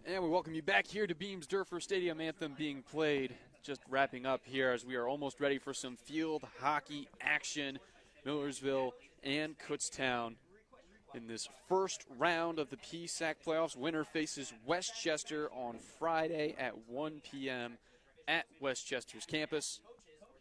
And we welcome you back here to Beams Durfer Stadium. Anthem being played. Just wrapping up here as we are almost ready for some field hockey action. Millersville and Kutztown in this first round of the PSAC playoffs. Winner faces Westchester on Friday at 1 p.m. at Westchester's campus.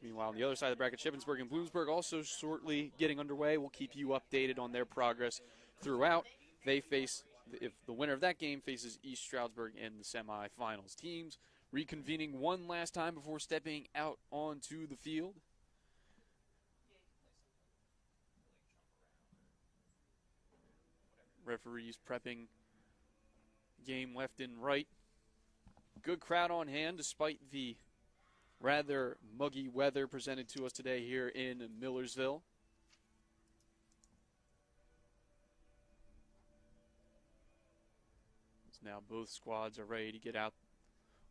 Meanwhile, on the other side of the bracket, Shippensburg and Bloomsburg also shortly getting underway. We'll keep you updated on their progress throughout. They face, if the winner of that game faces East Stroudsburg in the semifinals. Teams reconvening one last time before stepping out onto the field. Referees prepping game left and right. Good crowd on hand despite the rather muggy weather presented to us today here in Millersville. Now both squads are ready to get out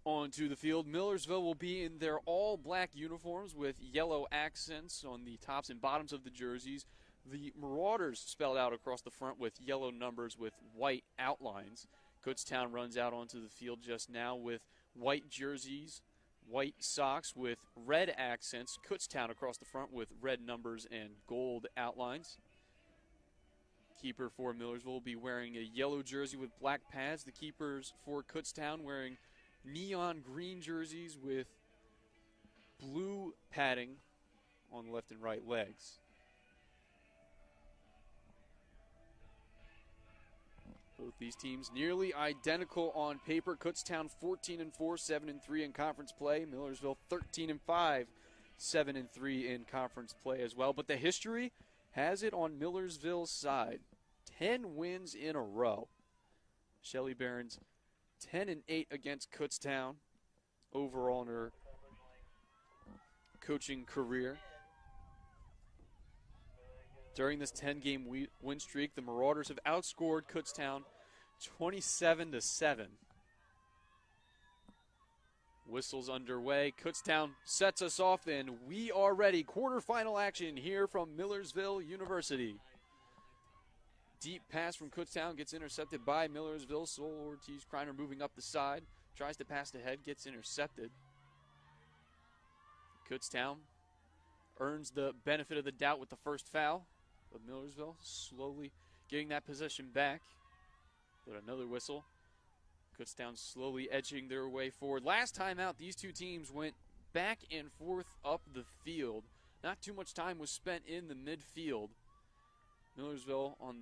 onto the field. Millersville will be in their all-black uniforms with yellow accents on the tops and bottoms of the jerseys. The Marauders spelled out across the front with yellow numbers with white outlines. Kutztown runs out onto the field just now with white jerseys, white socks with red accents. Kutztown across the front with red numbers and gold outlines. Keeper for Millersville will be wearing a yellow jersey with black pads. The keepers for Kutztown wearing neon green jerseys with blue padding on the left and right legs. Both these teams nearly identical on paper. Kutztown 14-4, 7-3 in conference play. Millersville 13-5, 7-3 in conference play as well. But the history has it on Millersville's side. 10 wins in a row. Shelly Barron's 10-8 against Kutztown overall in her coaching career. During this 10-game win streak, the Marauders have outscored Kutztown 27-7. Whistles underway. Kutztown sets us off, and we are ready. Quarterfinal action here from Millersville University. Deep pass from Kutztown gets intercepted by Millersville. Sol Ortiz-Kreiner moving up the side. Tries to pass ahead, gets intercepted. Kutztown earns the benefit of the doubt with the first foul. But Millersville slowly getting that possession back. But another whistle. Kutztown slowly edging their way forward. Last time out, these two teams went back and forth up the field. Not too much time was spent in the midfield. Millersville on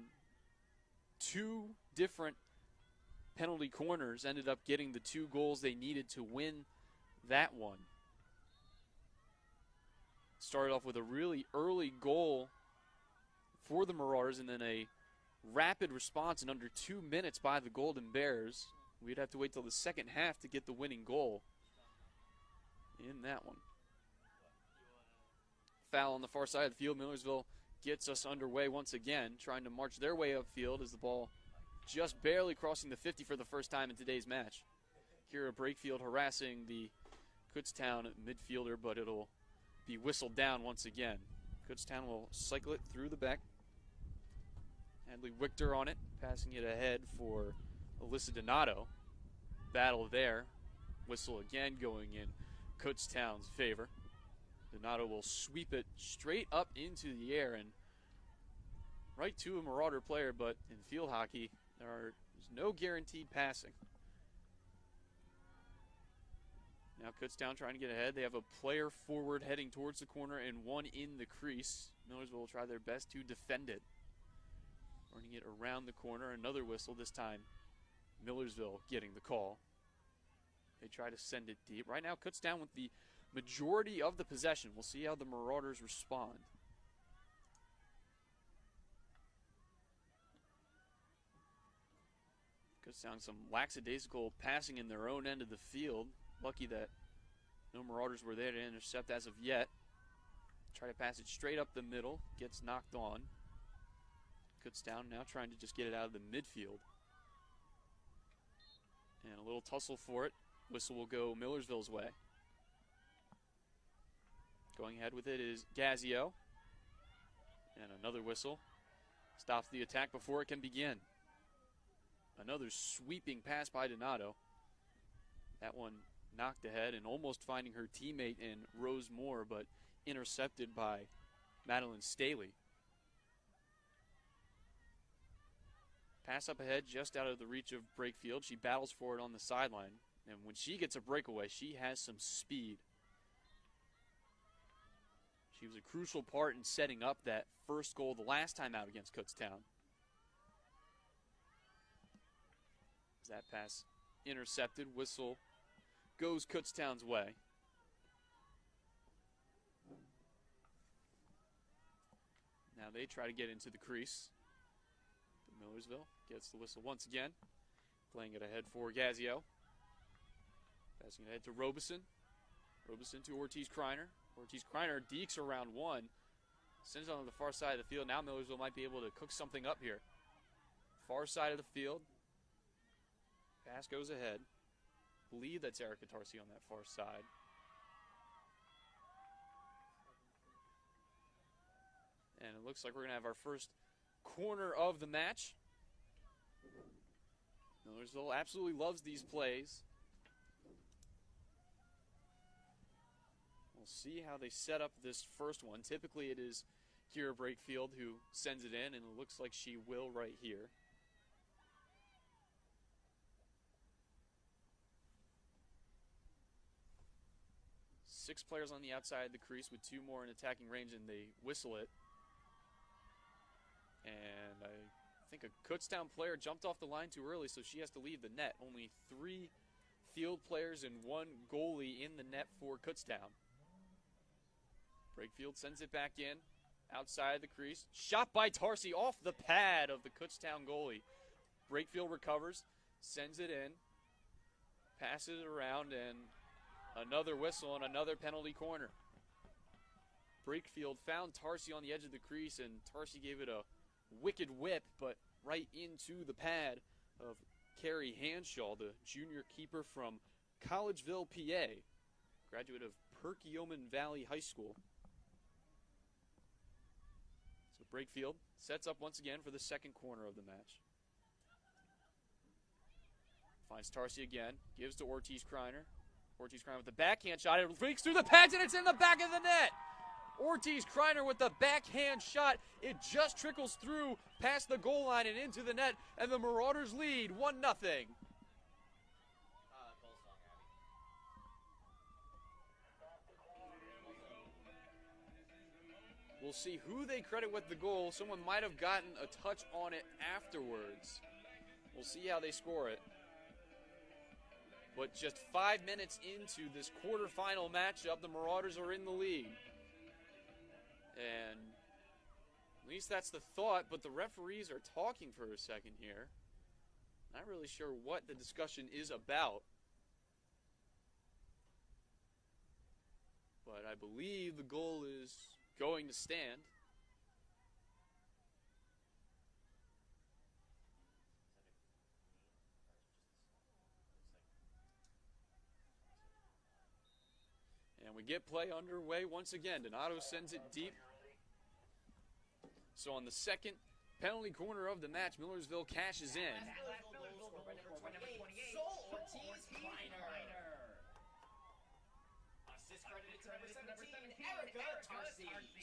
two different penalty corners ended up getting the 2 goals they needed to win that one. Started off with a really early goal for the Marauders and then a rapid response in under 2 minutes by the Golden Bears. We'd have to wait till the second half to get the winning goal in that one. Foul on the far side of the field. Millersville gets us underway once again, trying to march their way upfield as the ball just barely crossing the 50 for the first time in today's match. Kira Brakefield harassing the Kutztown midfielder, but it'll be whistled down once again. Kutztown will cycle it through the back. Hadley Wichter on it, passing it ahead for Alyssa Donato. Battle there. Whistle again going in Kutztown's favor. Donato will sweep it straight up into the air and right to a Marauder player, but in field hockey, there's no guaranteed passing. Now Kutztown trying to get ahead. They have a player forward heading towards the corner and one in the crease. Millersville will try their best to defend it. Running it around the corner. Another whistle, this time Millersville getting the call. They try to send it deep. Right now Kutztown with the majority of the possession. We'll see how the Marauders respond. Kutztown some lackadaisical passing in their own end of the field. Lucky that no Marauders were there to intercept as of yet. Try to pass it straight up the middle. Gets knocked on. Kutztown now trying to just get it out of the midfield. And a little tussle for it. Whistle will go Millersville's way. Going ahead with it is Gazio. And another whistle. Stops the attack before it can begin. Another sweeping pass by Donato. That one knocked ahead and almost finding her teammate in Rose Moore, but intercepted by Madeline Staley. Pass up ahead, just out of the reach of Brakefield. She battles for it on the sideline. And when she gets a breakaway, she has some speed. She was a crucial part in setting up that first goal the last time out against Kutztown. That pass intercepted. Whistle goes Kutztown's way. Now they try to get into the crease. Millersville gets the whistle once again. Playing it ahead for Gazio. Passing it ahead to Robeson. Robeson to Ortiz-Kreiner. Ortiz-Kreiner dekes around one. Sends it on the far side of the field. Now Millersville might be able to cook something up here. Far side of the field. Pass goes ahead. Believe that's Erica Tarsi on that far side. And it looks like we're going to have our first corner of the match. Millersville absolutely loves these plays. We'll see how they set up this first one. Typically it is Kira Brakefield who sends it in, and it looks like she will right here. Six players on the outside of the crease with two more in attacking range, and they whistle it. And I think a Kutztown player jumped off the line too early, so she has to leave the net. Only 3 field players and 1 goalie in the net for Kutztown. Brakefield sends it back in, outside the crease. Shot by Tarsi off the pad of the Kutztown goalie. Brakefield recovers, sends it in, passes it around, and another whistle and another penalty corner. Brakefield found Tarsi on the edge of the crease, and Tarsi gave it a wicked whip, but right into the pad of Carrie Hanshaw, the junior keeper from Collegeville, PA, graduate of Perkiomen Valley High School. So Brakefield sets up once again for the second corner of the match. Finds Tarsi again, gives to Ortiz-Kreiner. Ortiz-Kreiner with the backhand shot. It breaks through the pads, and it's in the back of the net. Ortiz-Kreiner with the backhand shot. It just trickles through past the goal line and into the net, and the Marauders lead 1-0. We'll see who they credit with the goal. Someone might have gotten a touch on it afterwards. We'll see how they score it. But just 5 minutes into this quarterfinal matchup, the Marauders are in the lead. And at least that's the thought, but the referees are talking for a second here. Not really sure what the discussion is about. But I believe the goal is going to stand. And we get play underway once again. Donato sends it deep. So on the second penalty corner of the match, Millersville cashes in.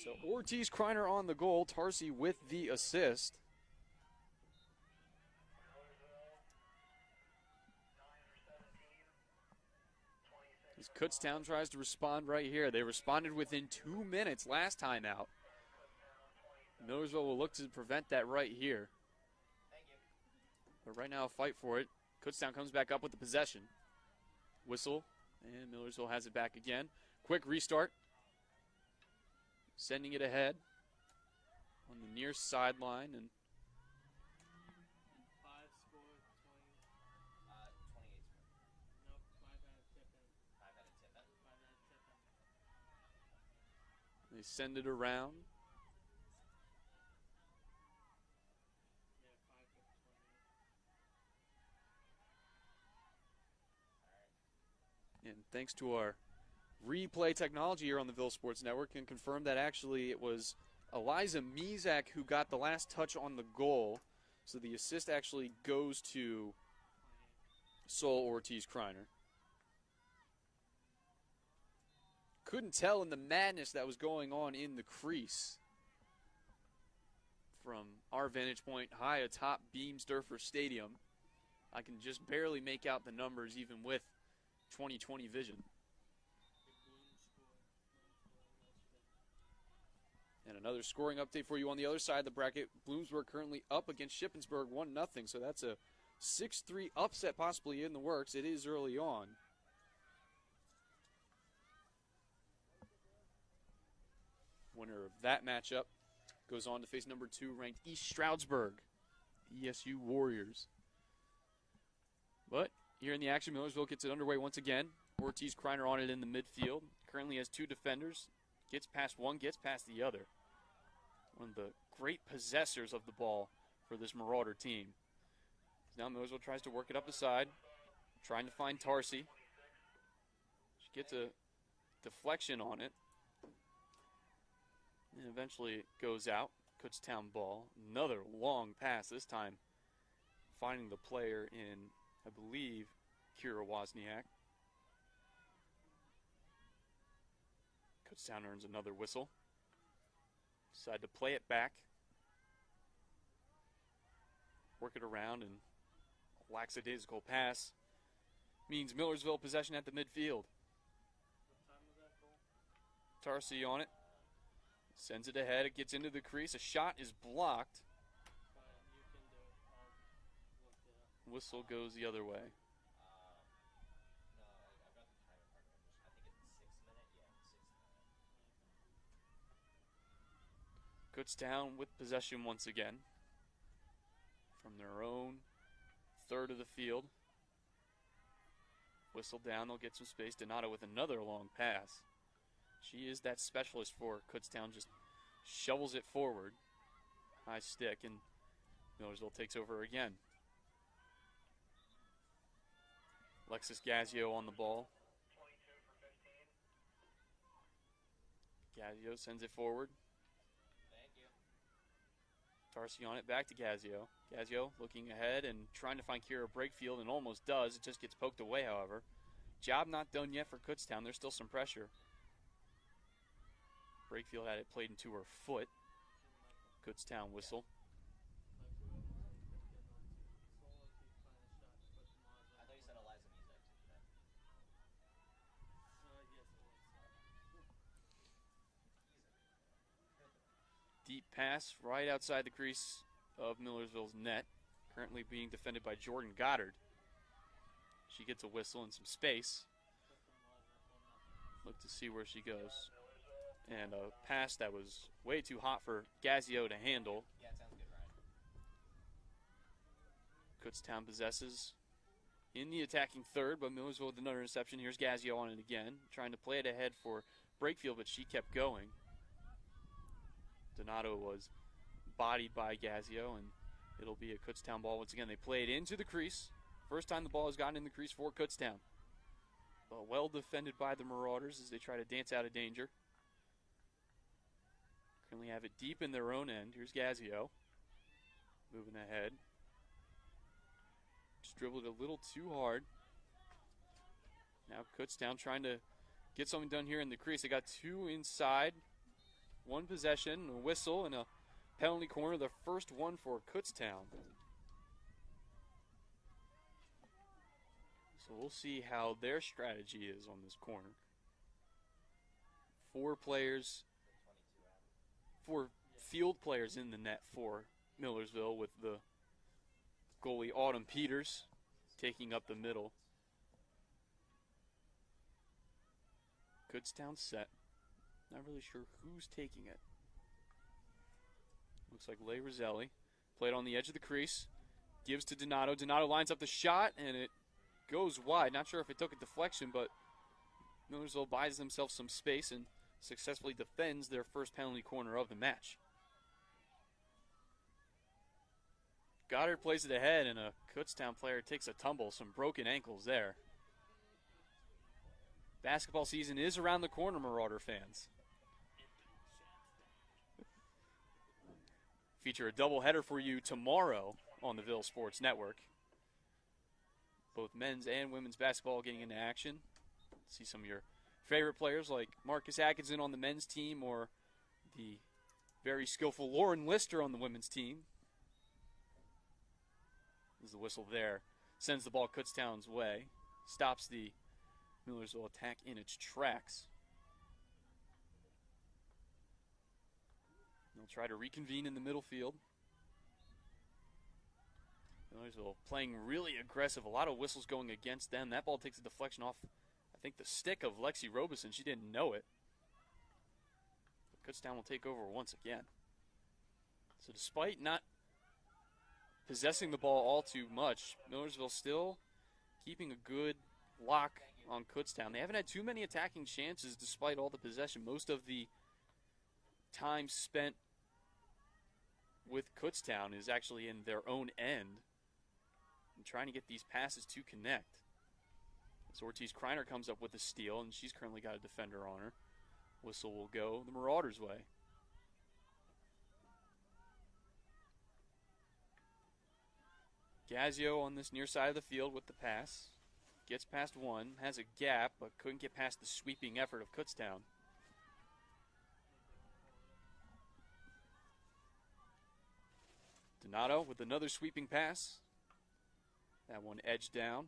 So Ortiz-Kreiner on the goal, Tarsi with the assist. As Kutztown tries to respond right here. They responded within 2 minutes last time out. Millersville will look to prevent that right here. But right now, a fight for it. Kutztown comes back up with the possession. Whistle, and Millersville has it back again. Quick restart. Sending it ahead on the near sideline. And they send it around. And thanks to our replay technology here on the Ville Sports Network, can confirm that actually it was Eliza Mizak who got the last touch on the goal. So the assist actually goes to Sol Ortiz-Kreiner. Couldn't tell in the madness that was going on in the crease. From our vantage point high atop Beamsdorfer Stadium, I can just barely make out the numbers even with 20/20 vision. And another scoring update for you on the other side of the bracket. Bloomsburg currently up against Shippensburg 1-0, so that's a 6-3 upset possibly in the works. It is early on. Winner of that matchup goes on to face number 2 ranked East Stroudsburg, ESU Warriors. But here in the action, Millersville gets it underway once again. Ortiz-Kreiner on it in the midfield. Currently has 2 defenders. Gets past one, gets past the other. One of the great possessors of the ball for this Marauder team. Now Millersville tries to work it up the side, trying to find Tarsi. She gets a deflection on it. And eventually it goes out. Kutztown ball. Another long pass, this time finding the player in, I believe, Kira Wozniak. Kutztown earns another whistle. Decide to play it back. Work it around, and a lackadaisical pass means Millersville possession at the midfield. Tarsi on it. Sends it ahead. It gets into the crease. A shot is blocked. Whistle goes the other way. Kutztown with possession once again from their own third of the field. Whistle down, they'll get some space. Donato with another long pass. She is that specialist for Kutztown, just shovels it forward. High stick, and Millersville takes over again. Alexis Gazio on the ball. Gazio sends it forward. Tarsi on it, back to Gazio. Gazio looking ahead and trying to find Kira Breakfield, and almost does. It just gets poked away, however. Job not done yet for Kutztown. There's still some pressure. Breakfield had it played into her foot. Kutztown whistle. I thought you said Eliza Music. Deep pass right outside the crease of Millersville's net. Currently being defended by Jordan Goddard. She gets a whistle and some space. Look to see where she goes. And a pass that was way too hot for Gazio to handle. Yeah, it sounds good, Ryan. Kutztown possesses in the attacking third, but Millersville with another interception. Here's Gazio on it again, trying to play it ahead for Breakfield, but she kept going. Donato was bodied by Gazio, and it'll be a Kutztown ball once again. They play it into the crease. First time the ball has gotten in the crease for Kutztown. But well defended by the Marauders as they try to dance out of danger. Currently have it deep in their own end. Here's Gazio. Moving ahead. Just dribbled it a little too hard. Now Kutztown trying to get something done here in the crease. They got 2 inside. 1 possession, a whistle, and a penalty corner. The first one for Kutztown. So we'll see how their strategy is on this corner. 4 players. 4 field players in the net for Millersville, with the goalie Autumn Peters taking up the middle. Kutztown set. Not really sure who's taking it. Looks like Leigh Roselli. Played on the edge of the crease. Gives to Donato. Donato lines up the shot, and it goes wide. Not sure if it took a deflection, but Millersville buys themselves some space and successfully defends their first penalty corner of the match. Goddard plays it ahead, and a Kutztown player takes a tumble. Some broken ankles there. Basketball season is around the corner, Marauder fans. Feature a doubleheader for you tomorrow on the Ville Sports Network. Both men's and women's basketball getting into action. See some of your favorite players like Marcus Atkinson on the men's team or the very skillful Lauren Lister on the women's team. There's the whistle there. Sends the ball Kutztown's way. Stops the Millersville attack in its tracks. They'll try to reconvene in the middle field. Millersville playing really aggressive. A lot of whistles going against them. That ball takes a deflection off, I think, the stick of Lexi Robeson. She didn't know it. But Kutztown will take over once again. So despite not possessing the ball all too much, Millersville still keeping a good lock on Kutztown. They haven't had too many attacking chances despite all the possession. Most of the time spent with Kutztown is actually in their own end and trying to get these passes to connect. As Ortiz Kreiner comes up with a steal, and she's currently got a defender on her. Whistle will go the Marauders' way. Gazio on this near side of the field with the pass. Gets past one, has a gap, but couldn't get past the sweeping effort of Kutztown. Donato with another sweeping pass. That one edged down.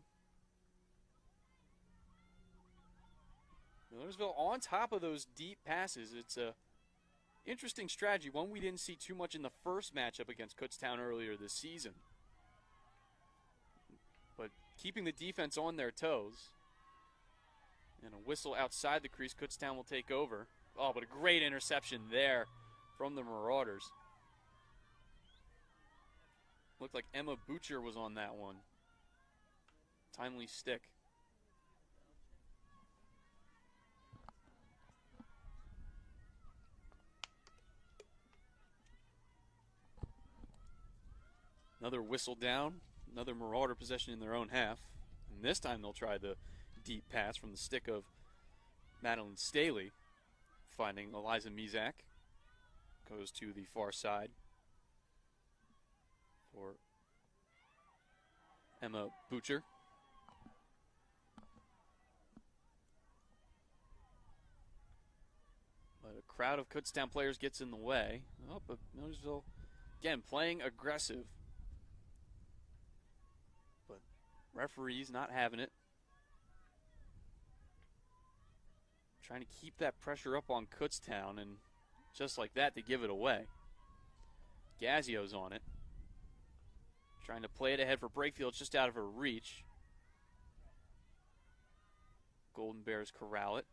Millersville on top of those deep passes. It's a interesting strategy, one we didn't see too much in the first matchup against Kutztown earlier this season. But keeping the defense on their toes. And a whistle outside the crease, Kutztown will take over. Oh, but a great interception there from the Marauders. Looked like Emma Butcher was on that one. Timely stick. Another whistle down. Another Marauder possession in their own half. And this time they'll try the deep pass from the stick of Madeline Staley. Finding Eliza Mizak. Goes to the far side for Emma Butcher. But a crowd of Kutztown players gets in the way. Oh, but Millersville, again, playing aggressive. But referees not having it. Trying to keep that pressure up on Kutztown, and just like that, they give it away. Gazio's on it. Trying to play it ahead for Brakefield, just out of her reach. Golden Bears corral it.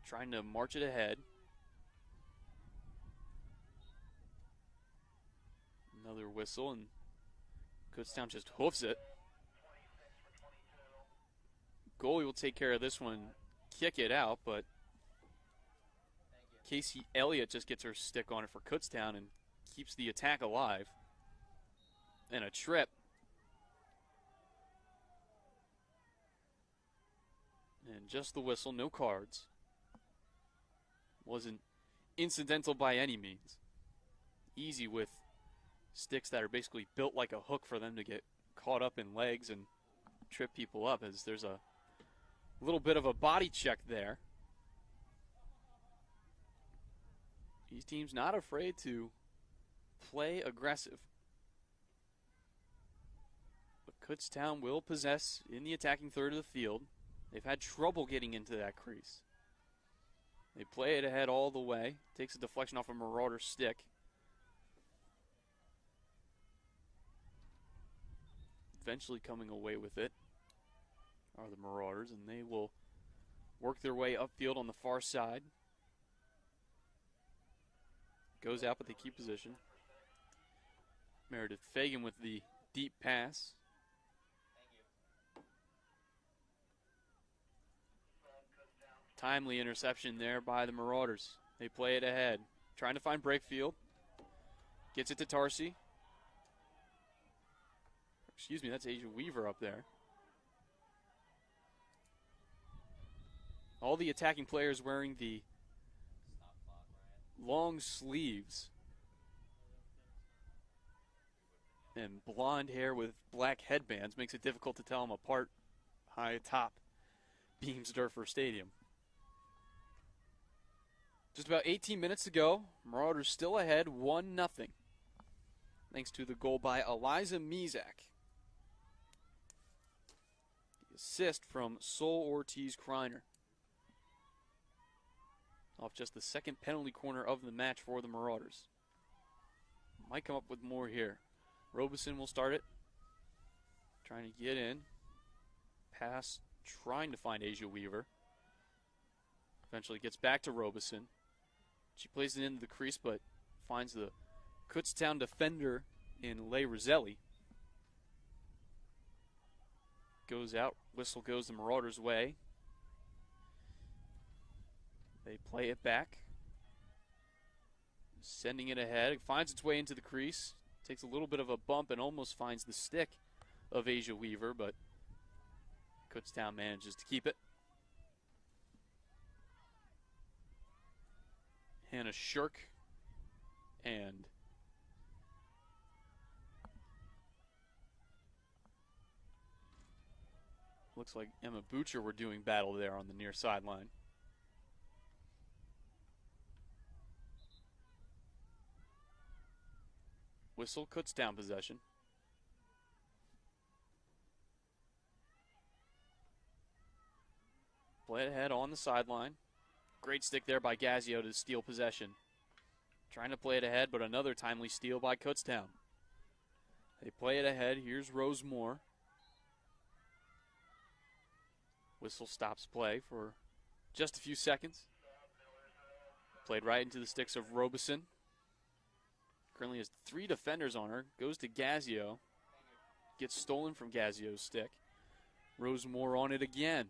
Trying to march it ahead. Another whistle, and Kutztown just hoofs it. Goalie will take care of this one, kick it out, but Casey Elliott just gets her stick on it for Kutztown and keeps the attack alive. And a trip. And just the whistle, no cards. Wasn't incidental by any means. Easy with sticks that are basically built like a hook for them to get caught up in legs and trip people up, as there's a little bit of a body check there. These teams not afraid to play aggressive. But Kutztown will possess in the attacking third of the field. They've had trouble getting into that crease. They play it ahead all the way. Takes a deflection off a Marauder stick. Eventually coming away with it are the Marauders, and they will work their way upfield on the far side. Goes out, but they keep position. Meredith Fagan with the deep pass. Timely interception there by the Marauders. They play it ahead. Trying to find Brakefield. Gets it to Tarsi. Excuse me, that's Asia Weaver up there. All the attacking players wearing the long sleeves. and blonde hair with black headbands makes it difficult to tell them apart high atop Beamsdorfer Stadium. Just about 18 minutes to go. Marauders still ahead 1-0. Thanks to the goal by Eliza Mizak. The assist from Sol Ortiz-Kreiner. Off just the second penalty corner of the match for the Marauders. Might come up with more here. Robeson will start it. Trying to get in. Pass, trying to find Asia Weaver. Eventually gets back to Robeson. She plays it into the crease, but finds the Kutztown defender in Leigh Roselli. Goes out. Whistle goes the Marauders' way. They play it back. Sending it ahead. It finds its way into the crease. Takes a little bit of a bump and almost finds the stick of Asia Weaver, but Kutztown manages to keep it. Hannah Shirk and looks like Emma Butcher were doing battle there on the near sideline. Whistle, Kutztown possession. Play it ahead on the sideline. Great stick there by Gazio to steal possession. Trying to play it ahead, but another timely steal by Kutztown. They play it ahead. Here's Rose Moore. Whistle stops play for just a few seconds. Played right into the sticks of Robeson. Currently has 3 defenders on her. Goes to Gazio. Gets stolen from Gazio's stick. Rose Moore on it again.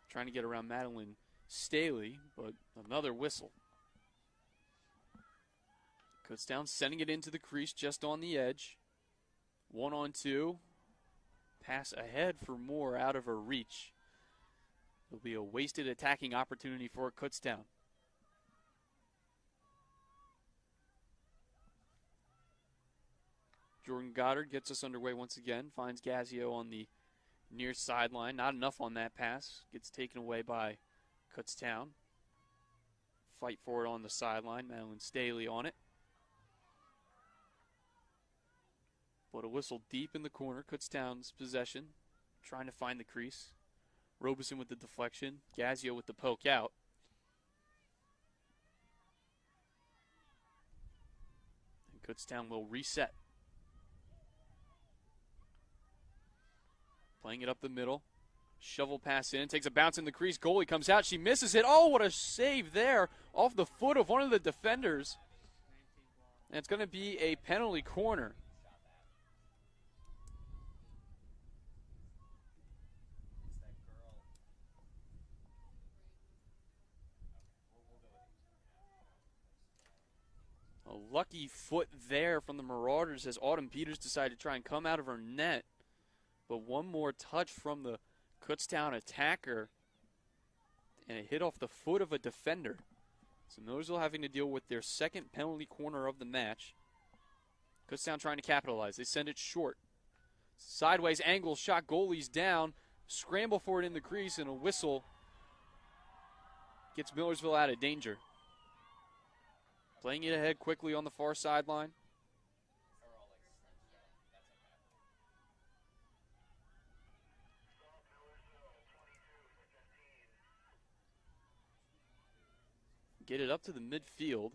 Trying to get around Madeline Staley, but another whistle. Kutztown sending it into the crease just on the edge. 1-on-2. Pass ahead for Moore out of her reach. It'll be a wasted attacking opportunity for Kutztown. Jordan Goddard gets us underway once again. Finds Gazio on the near sideline. Not enough on that pass. Gets taken away by Kutztown. Fight for it on the sideline. Madeline Staley on it. But a whistle deep in the corner. Kutztown's possession. Trying to find the crease. Robeson with the deflection. Gazio with the poke out. And Kutztown will reset. Playing it up the middle. Shovel pass in. Takes a bounce in the crease. Goalie comes out. She misses it. Oh, what a save there. Off the foot of one of the defenders. And it's going to be a penalty corner. A lucky foot there from the Marauders as Autumn Peters decided to try and come out of her net. But one more touch from the Kutztown attacker, and it hit off the foot of a defender. So Millersville having to deal with their second penalty corner of the match. Kutztown trying to capitalize. They send it short. Sideways angle shot, goalie's down. Scramble for it in the crease, and a whistle gets Millersville out of danger. Playing it ahead quickly on the far sideline. Get it up to the midfield.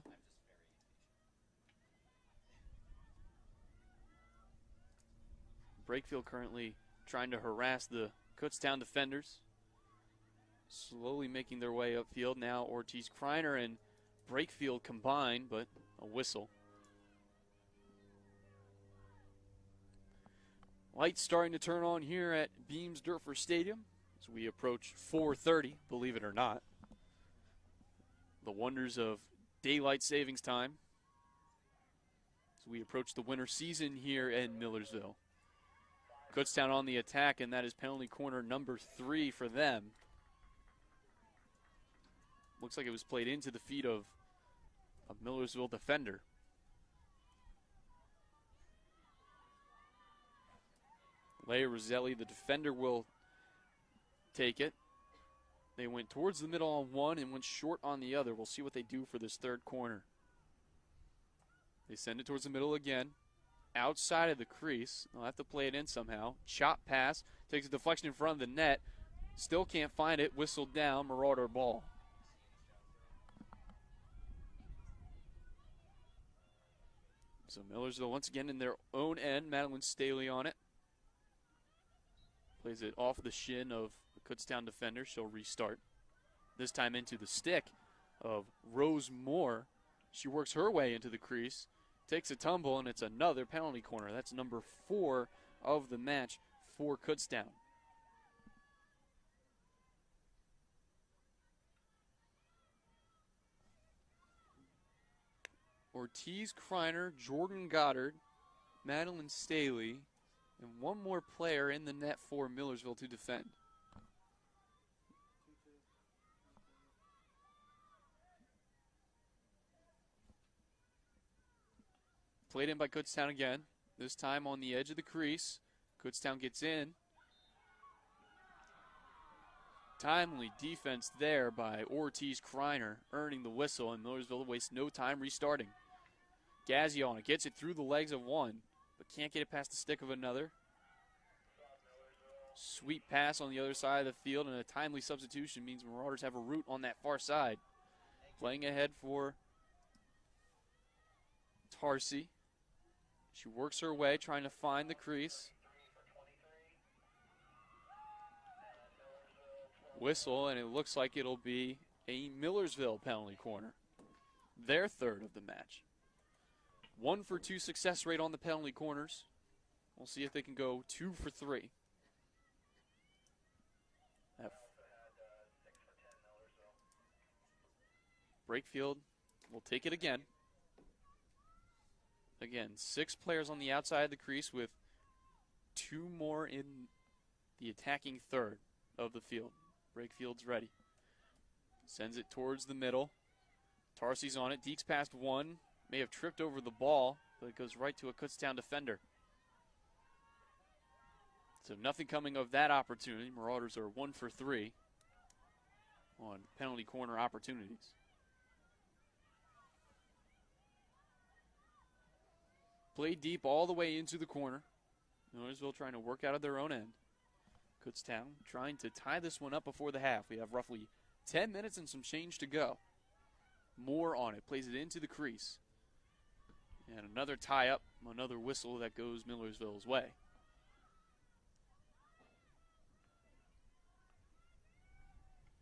Brakefield currently trying to harass the Kutztown defenders. Slowly making their way upfield. Now Ortiz-Kreiner and Brakefield combined, but a whistle. Lights starting to turn on here at Beamsdorfer Stadium as we approach 4:30, believe it or not. The wonders of daylight savings time as we approach the winter season here in Millersville. Kutztown on the attack, and that is penalty corner number 3 for them. Looks like it was played into the feet of a Millersville defender. Leia Roselli, the defender, will take it. They went towards the middle on one and went short on the other. We'll see what they do for this third corner. They send it towards the middle again. Outside of the crease. They'll have to play it in somehow. Chop pass. Takes a deflection in front of the net. Still can't find it. Whistled down. Marauder ball. So Millersville once again in their own end. Madeline Staley on it. Plays it off the shin of the Kutztown defender. She'll restart. This time into the stick of Rose Moore. She works her way into the crease. Takes a tumble, and it's another penalty corner. That's number 4 of the match for Kutztown. Ortiz Kreiner, Jordan Goddard, Madeline Staley, and one more player in the net for Millersville to defend. Played in by Kutztown again, this time on the edge of the crease. Kutztown gets in. Timely defense there by Ortiz Kreiner, earning the whistle, and Millersville wastes no time restarting. Gazio on it, gets it through the legs of one, but can't get it past the stick of another. Sweet pass on the other side of the field, and a timely substitution means Marauders have a route on that far side. Playing ahead for Tarsi. She works her way, trying to find the crease. Whistle, and it looks like it'll be a Millersville penalty corner. Their third of the match. 1 for 2 success rate on the penalty corners. We'll see if they can go 2 for 3. Brakefield will take it again. Again, 6 players on the outside of the crease with 2 more in the attacking third of the field. Brakefield's ready. Sends it towards the middle. Tarsi's on it. Deeks past one. May have tripped over the ball, but it goes right to a Kutztown defender. So nothing coming of that opportunity. Marauders are 1 for 3 on penalty corner opportunities. Played deep all the way into the corner. Millersville trying to work out of their own end. Kutztown trying to tie this one up before the half. We have roughly 10 minutes and some change to go. Moore on it, plays it into the crease. And another tie up, another whistle that goes Millersville's way.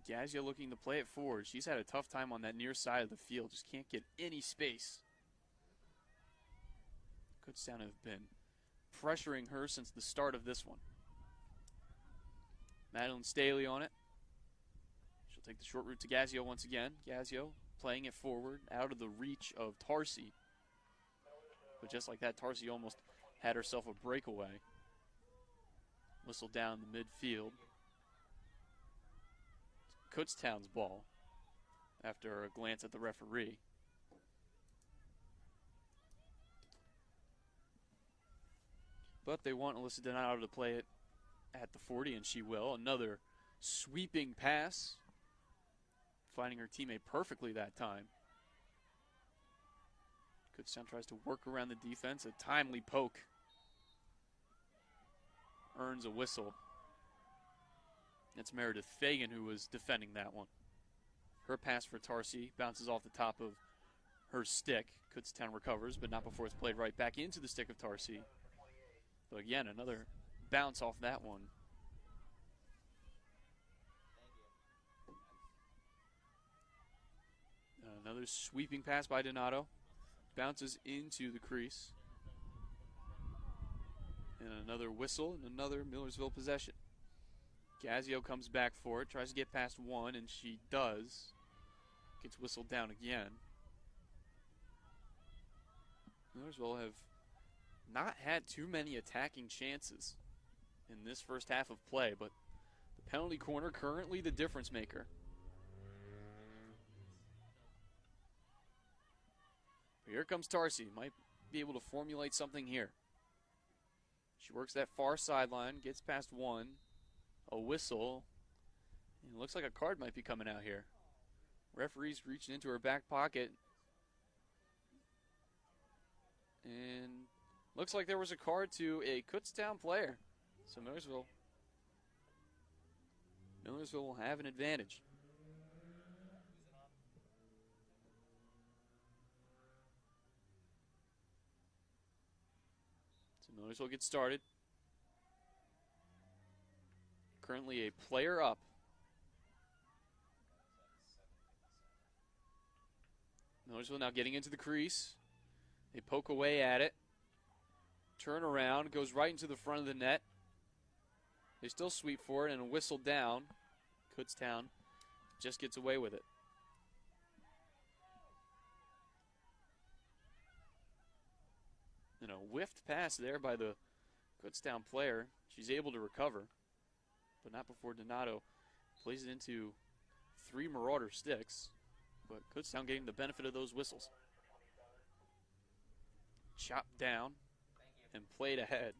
Gazia looking to play it forward. She's had a tough time on that near side of the field. Just can't get any space. Kutztown have been pressuring her since the start of this one. Madeline Staley on it. She'll take the short route to Gazio once again. Gazio playing it forward, out of the reach of Tarsi. But just like that, Tarsi almost had herself a breakaway. Whistle down the midfield. Kutztown's ball after a glance at the referee. But they want Alyssa Donato to play it at the 40, and she will. Another sweeping pass, finding her teammate perfectly that time. Kutztown tries to work around the defense. A timely poke earns a whistle. It's Meredith Fagan who was defending that one. Her pass for Tarsi bounces off the top of her stick. Kutztown recovers, but not before it's played right back into the stick of Tarsi. So again, another bounce off that one. Another sweeping pass by Donato. Bounces into the crease. And another whistle and another Millersville possession. Gazio comes back for it, tries to get past one, and she does. Gets whistled down again. Millersville have not had too many attacking chances in this first half of play, but the penalty corner currently the difference maker. Here comes Tarsi. Might be able to formulate something here. She works that far sideline, gets past one. A whistle. And it looks like a card might be coming out here. Referee's reaching into her back pocket. And looks like there was a card to a Kutztown player. So Millersville will have an advantage. So Millersville gets started. Currently a player up. Millersville now getting into the crease. They poke away at it. Turn around, goes right into the front of the net. They still sweep for it and a whistle down. Kutztown just gets away with it. And a whiffed pass there by the Kutztown player. She's able to recover, but not before Donato plays it into 3 Marauder sticks. But Kutztown getting the benefit of those whistles. Chopped down and played ahead.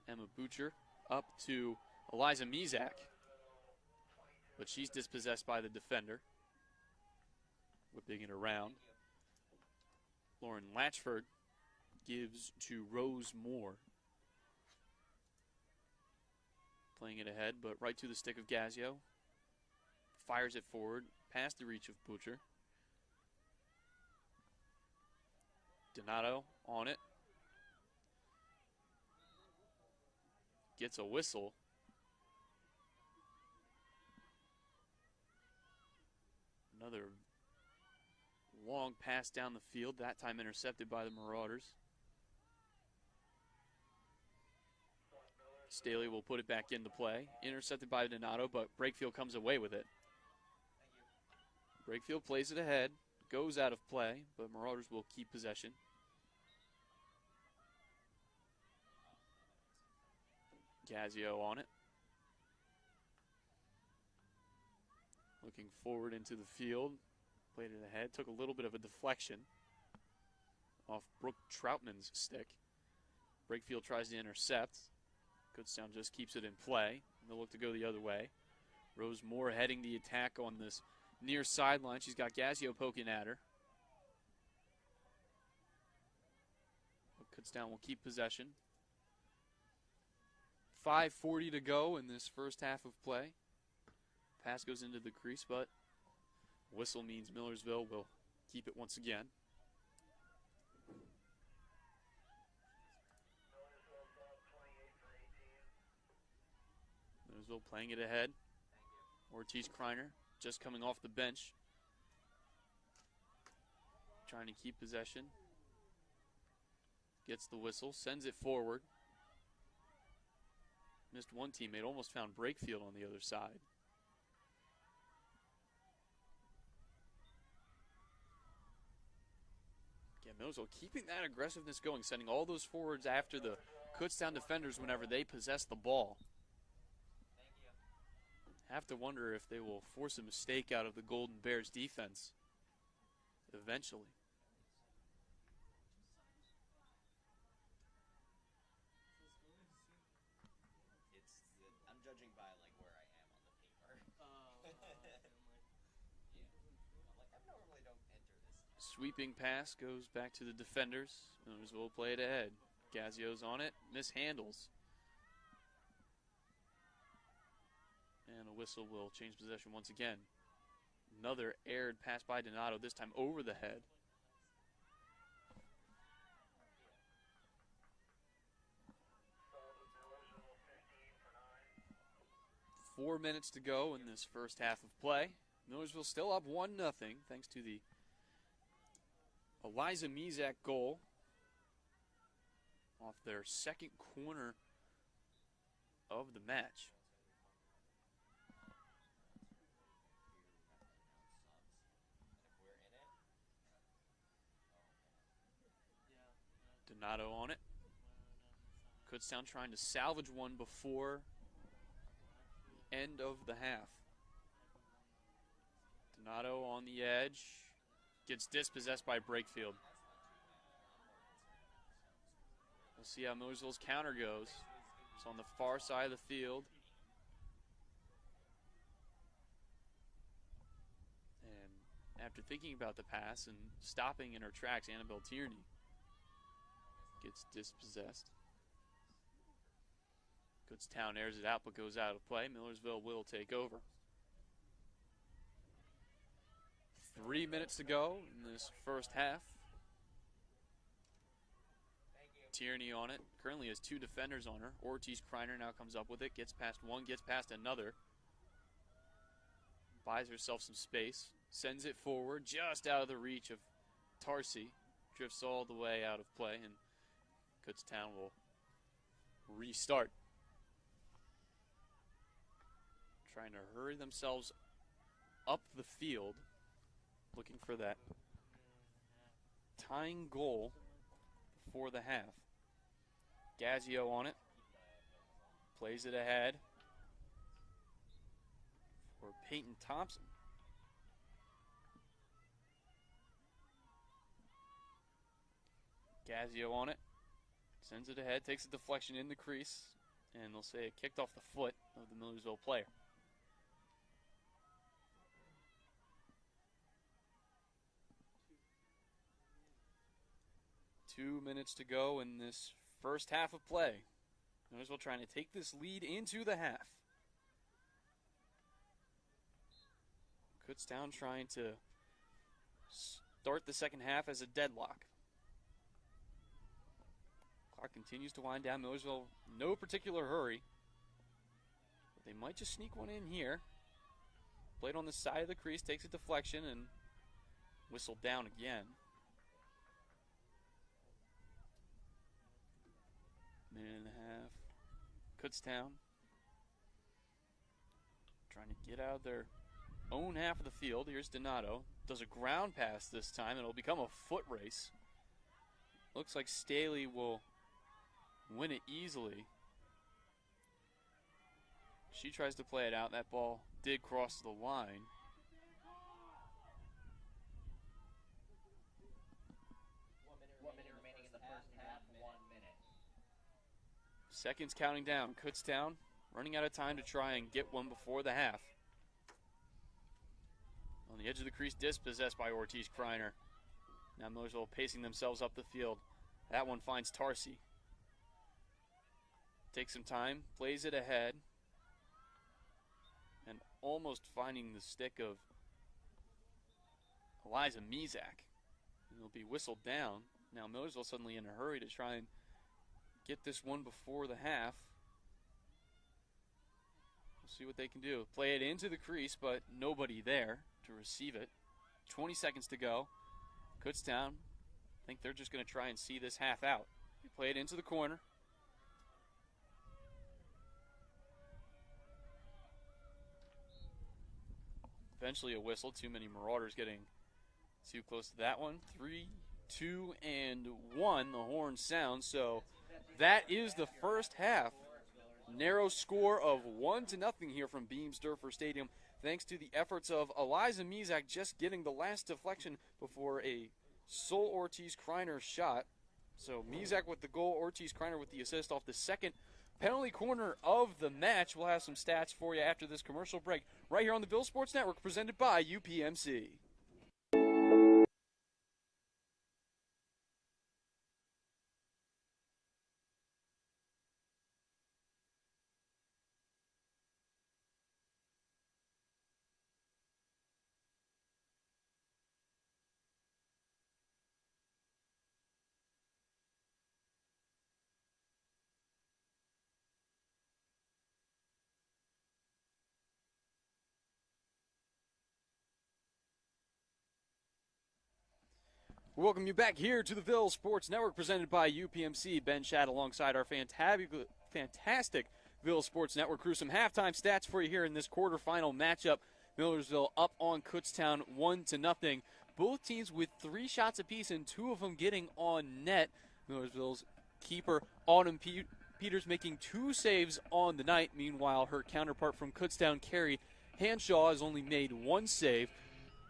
Emma Butcher up to Eliza Mizak, but she's dispossessed by the defender. Whipping it around. Lauren Latchford gives to Rose Moore. Playing it ahead, but right to the stick of Gazio. Fires it forward, past the reach of Butcher. Donato on it. Gets a whistle. Another long pass down the field, that time intercepted by the Marauders. Staley will put it back into play. Intercepted by Donato, but Brakefield comes away with it. Brakefield plays it ahead, goes out of play, but Marauders will keep possession. Gazio on it. Looking forward into the field. Played it ahead. Took a little bit of a deflection off Brooke Troutman's stick. Brakefield tries to intercept. Kutztown just keeps it in play. They'll look to go the other way. Rose Moore heading the attack on this near sideline. She's got Gazio poking at her. But Kutztown will keep possession. 5:40 to go in this first half of play. Pass goes into the crease, but whistle means Millersville will keep it once again. Millersville playing it ahead. Ortiz Kreiner just coming off the bench. Trying to keep possession. Gets the whistle, sends it forward. Missed one teammate, almost found Brakefield on the other side. Yeah, Millersville keeping that aggressiveness going, sending all those forwards after the Kutztown defenders whenever they possess the ball. Have to wonder if they will force a mistake out of the Golden Bears defense eventually. I'm judging by like where I am on the paper. I normally don't enter this. Sweeping pass goes back to the defenders. Millersville will play it ahead. Gazio's on it, mishandles. And a whistle will change possession once again. Another aired pass by Donato, this time over the head. Four minutes to go in this first half of play. Millersville still up 1-0 thanks to the Eliza Mizak goal off their second corner of the match. Donato on it. Kutztown trying to salvage one before the end of the half. Donato on the edge. Gets dispossessed by Brakefield. We'll see how Millersville's counter goes. It's on the far side of the field. And after thinking about the pass and stopping in her tracks, Annabelle Tierney gets dispossessed. Kutztown airs it out but goes out of play. Millersville will take over. 3 minutes to go in this first half. Tierney on it. Currently has 2 defenders on her. Ortiz Kreiner now comes up with it. Gets past one, gets past another. Buys herself some space. Sends it forward just out of the reach of Tarsi. Drifts all the way out of play, and Kutztown will restart. Trying to hurry themselves up the field. Looking for that tying goal for the half. Gazzio on it. Plays it ahead for Peyton Thompson. Gazzio on it. Sends it ahead. Takes a deflection in the crease. And they'll say it kicked off the foot of the Millersville player. Two minutes to go in this first half of play. Millersville trying to take this lead into the half. Kutztown trying to start the second half as a deadlock. Clock continues to wind down. Millersville, no particular hurry. But they might just sneak one in here. Played on the side of the crease, takes a deflection and whistled down again. Minute and a half. Kutztown trying to get out of their own half of the field. Here's Donato. Does a ground pass this time. It'll become a foot race. Looks like Staley will win it easily. She tries to play it out. That ball did cross the line. One minute remaining in the first half. 1 minute. Seconds counting down. Kutztown running out of time to try and get one before the half. On the edge of the crease, dispossessed by Ortiz Kreiner. Now Millersville pacing themselves up the field. That one finds Tarsi. Takes some time, plays it ahead, and almost finding the stick of Eliza Mizak. It'll be whistled down. Now Millersville suddenly in a hurry to try and get this one before the half. We'll see what they can do. Play it into the crease, but nobody there to receive it. 20 seconds to go. Kutztown, I think they're just going to try and see this half out. They play it into the corner. Eventually a whistle. Too many Marauders getting too close to that one. 3, 2, and 1. The horn sounds. So that is the first half. Narrow score of 1-0 here from Beams-Durfer Stadium, thanks to the efforts of Eliza Mizak just getting the last deflection before a Sol Ortiz Kreiner shot. So Mizak with the goal, Ortiz Kreiner with the assist off the second penalty corner of the match. We'll have some stats for you after this commercial break right here on the Ville Sports Network, presented by UPMC. We welcome you back here to the Ville Sports Network, presented by UPMC. Ben Shadd alongside our fantastic Ville Sports Network crew. Some halftime stats for you here in this quarterfinal matchup. Millersville up on Kutztown 1-0. Both teams with 3 shots apiece and 2 of them getting on net. Millersville's keeper Autumn Peters making 2 saves on the night. Meanwhile, her counterpart from Kutztown, Carrie Hanshaw, has only made 1 save.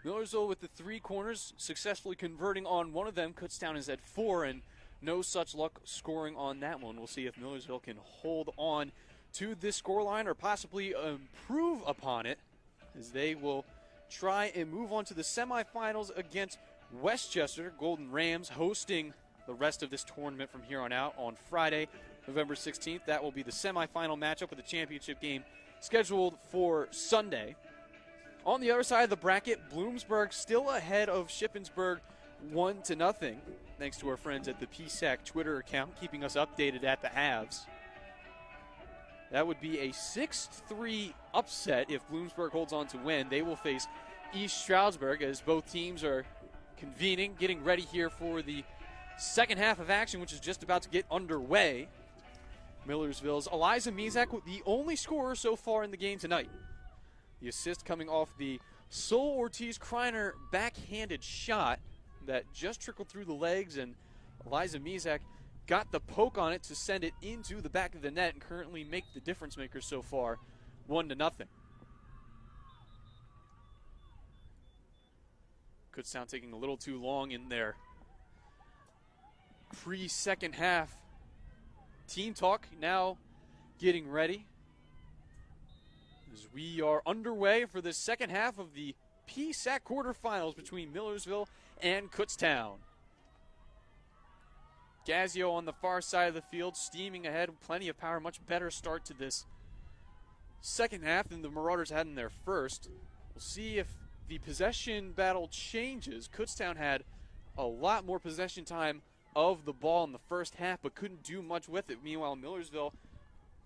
Millersville with the 3 corners, successfully converting on one of them. Kutztown is at 4, and no such luck scoring on that one. We'll see if Millersville can hold on to this scoreline or possibly improve upon it, as they will try and move on to the semifinals against Westchester. Golden Rams hosting the rest of this tournament from here on out on Friday, November 16th. That will be the semifinal matchup with the championship game scheduled for Sunday. On the other side of the bracket, Bloomsburg still ahead of Shippensburg 1-0, thanks to our friends at the PSAC Twitter account keeping us updated at the halves. That would be a 6-3 upset if Bloomsburg holds on to win. They will face East Stroudsburg as both teams are convening, getting ready here for the second half of action, which is just about to get underway. Millersville's Eliza Mizak, the only scorer so far in the game tonight. The assist coming off the Sol Ortiz-Kreiner backhanded shot that just trickled through the legs, and Eliza Mizak got the poke on it to send it into the back of the net and currently make the difference maker so far 1-0. Kutztown taking a little too long in their pre-second half team talk, now getting ready as we are underway for the second half of the PSAC quarterfinals between Millersville and Kutztown. Gazio on the far side of the field, steaming ahead, plenty of power, much better start to this second half than the Marauders had in their first. We'll see if the possession battle changes. Kutztown had a lot more possession time of the ball in the first half, but couldn't do much with it. Meanwhile, Millersville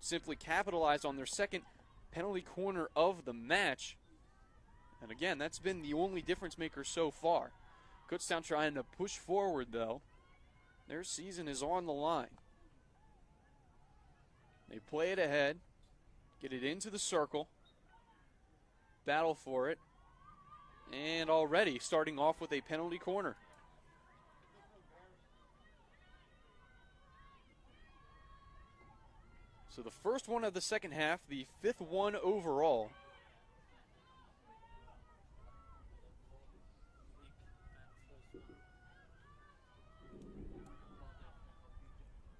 simply capitalized on their second penalty corner of the match. And again, that's been the only difference maker so far. Kutztown trying to push forward, though. Their season is on the line. They play it ahead, get it into the circle, battle for it, and already starting off with a penalty corner. So the first one of the second half, the fifth one overall.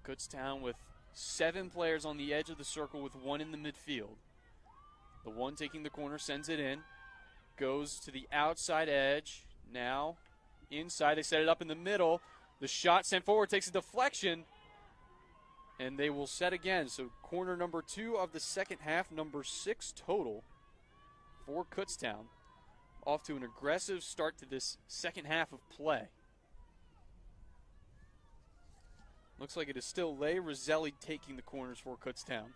Kutztown with 7 players on the edge of the circle with 1 in the midfield. The one taking the corner sends it in. Goes to the outside edge. Now inside. They set it up in the middle. The shot sent forward takes a deflection. And they will set again. So corner number 2 of the second half, number 6 total for Kutztown. Off to an aggressive start to this second half of play. Looks like it is still Leigh Roselli taking the corners for Kutztown.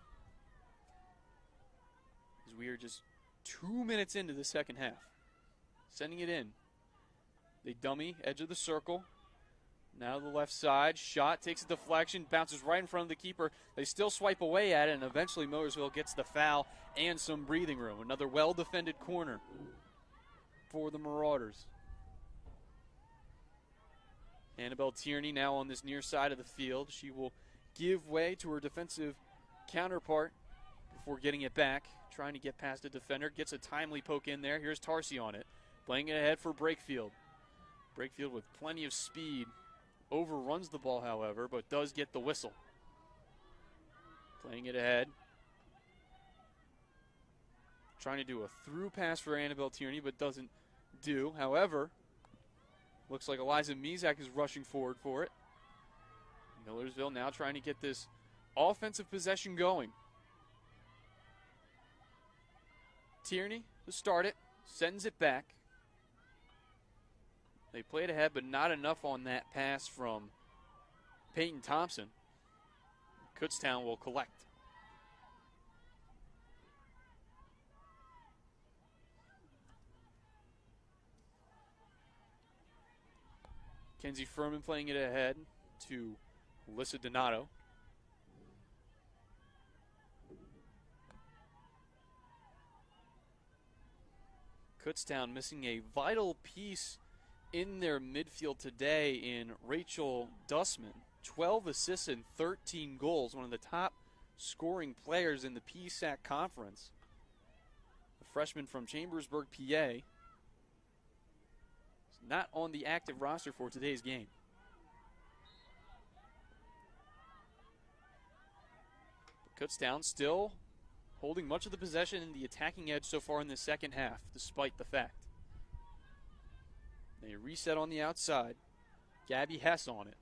As we are just 2 minutes into the second half. Sending it in. They dummy, edge of the circle. Now the left side. Shot takes a deflection, bounces right in front of the keeper. They still swipe away at it, and eventually Millersville gets the foul and some breathing room. Another well-defended corner for the Marauders. Annabelle Tierney now on this near side of the field. She will give way to her defensive counterpart before getting it back. Trying to get past a defender. Gets a timely poke in there. Here's Tarsi on it. Playing it ahead for Brakefield. Brakefield with plenty of speed. Overruns the ball, however, but does get the whistle. Playing it ahead. Trying to do a through pass for Annabelle Tierney, but doesn't do. However, looks like Eliza Mizak is rushing forward for it. Millersville now trying to get this offensive possession going. Tierney to start it, sends it back. They played ahead, but not enough on that pass from Peyton Thompson. Kutztown will collect. Kenzie Furman playing it ahead to Alyssa Donato. Kutztown missing a vital piece in their midfield today in Rachel Dussman. 12 assists and 13 goals, one of the top scoring players in the PSAC conference. The freshman from Chambersburg, PA. Not on the active roster for today's game. Kutztown still holding much of the possession and the attacking edge so far in the second half, despite the fact. They reset on the outside. Gabby Hess on it.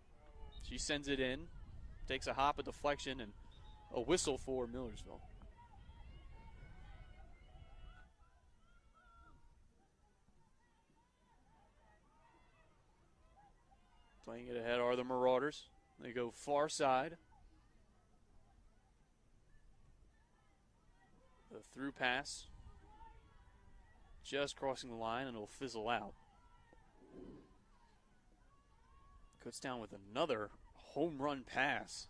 She sends it in, takes a hop, a deflection, and a whistle for Millersville. Playing it ahead are the Marauders. They go far side. The through pass. Just crossing the line, and it'll fizzle out. Kutztown with another home run pass.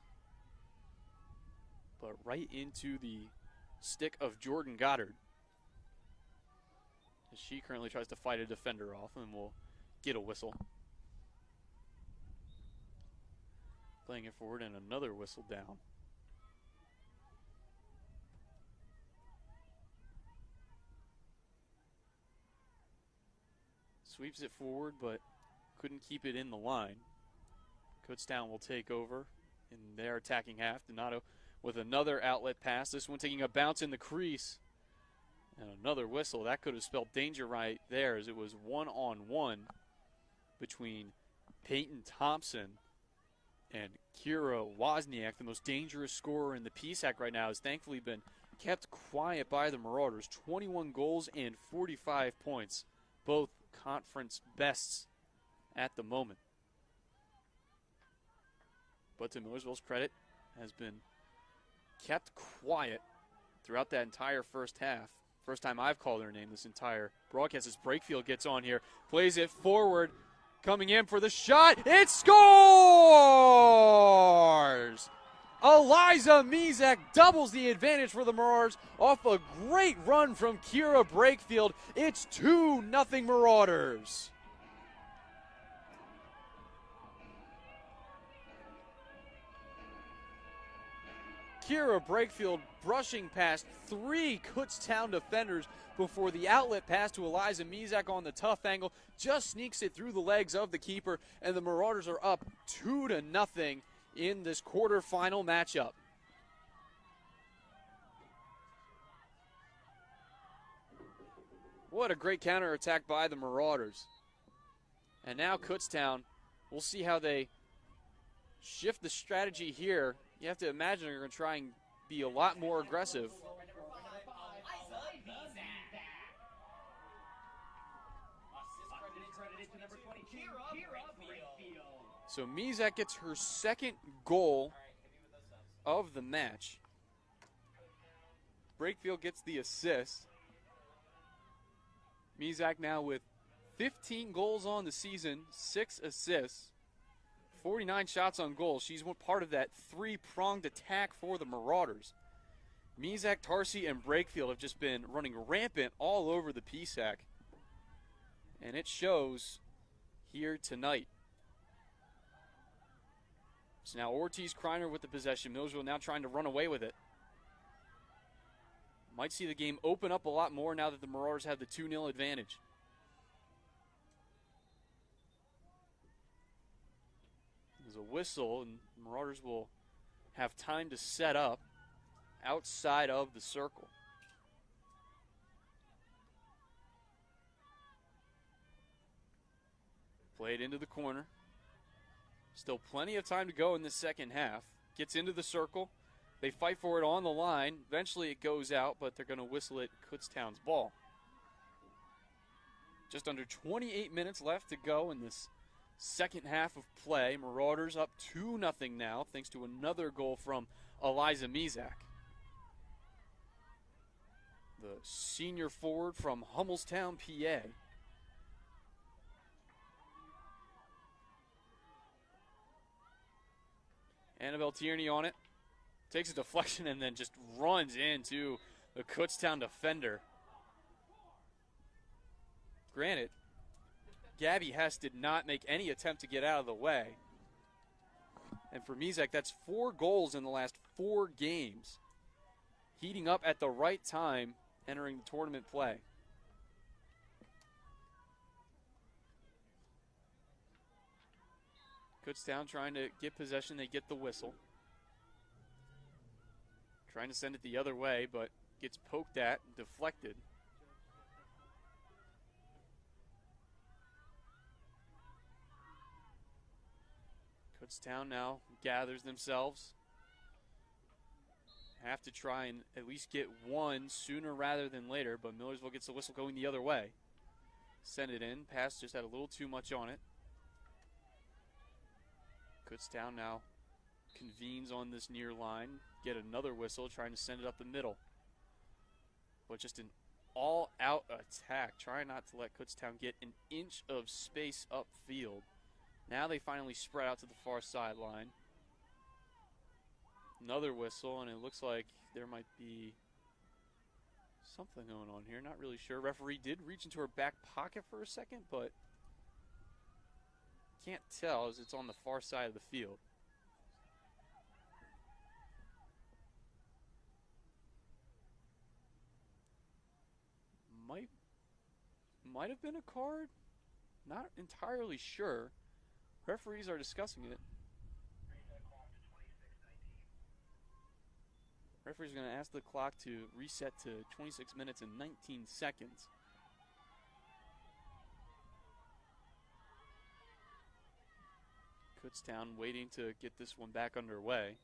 But right into the stick of Jordan Goddard. As she currently tries to fight a defender off and will get a whistle. Playing it forward and another whistle down. Sweeps it forward, but couldn't keep it in the line. Kutztown will take over in their attacking half. Donato with another outlet pass. This one taking a bounce in the crease. And another whistle. That could have spelled danger right there, as it was one-on-one between Peyton Thompson and Kira Wozniak. The most dangerous scorer in the PSAC right now has thankfully been kept quiet by the Marauders. 21 goals and 45 points. Both conference bests at the moment. But to Millersville's credit, has been kept quiet throughout that entire first half. First time I've called her name this entire broadcast as Brakefield gets on here. Plays it forward. Coming in for the shot. It scores! Eliza Mizak doubles the advantage for the Marauders off a great run from Kira Brakefield. It's 2-0 Marauders. Kira Brakefield brushing past 3 Kutztown defenders before the outlet pass to Eliza Mizak on the tough angle just sneaks it through the legs of the keeper, and the Marauders are up 2-0 in this quarterfinal matchup. What a great counterattack by the Marauders. And now Kutztown, we'll see how they shift the strategy here. You have to imagine they're going to try and be a lot more aggressive. So Mizak gets her second goal of the match. Brakefield gets the assist. Mizak now with 15 goals on the season, 6 assists, 49 shots on goal. She's one part of that three-pronged attack for the Marauders. Mizak, Tarsi, and Brakefield have just been running rampant all over the PSAC. And it shows here tonight. So now Ortiz-Kreiner with the possession. Millersville now trying to run away with it. Might see the game open up a lot more now that the Marauders have the 2-0 advantage. There's a whistle, and the Marauders will have time to set up outside of the circle. Played into the corner. Still plenty of time to go in the second half. Gets into the circle. They fight for it on the line. Eventually it goes out, but they're going to whistle it Kutztown's ball. Just under 28 minutes left to go in this second half of play. Marauders up 2-0 now, thanks to another goal from Eliza Mizak. The senior forward from Hummelstown, PA. Annabelle Tierney on it. Takes a deflection and then just runs into the Kutztown defender. Granted, Gabby Hess did not make any attempt to get out of the way. And for Mizak, that's 4 goals in the last 4 games. Heating up at the right time, entering the tournament play. Kutztown trying to get possession. They get the whistle. Trying to send it the other way, but gets poked at, deflected. Kutztown now gathers themselves. Have to try and at least get one sooner rather than later, but Millersville gets the whistle going the other way. Send it in. Pass just had a little too much on it. Kutztown now convenes on this near line. Get another whistle, trying to send it up the middle. But just an all-out attack. Trying not to let Kutztown get an inch of space upfield. Now they finally spread out to the far sideline. Another whistle, and it looks like there might be something going on here. Not really sure. Referee did reach into her back pocket for a second, but can't tell as it's on the far side of the field. Might have been a card. Not entirely sure. Referees are discussing it. Referee's going to ask the clock to reset to 26 minutes and 19 seconds. Kutztown waiting to get this one back underway.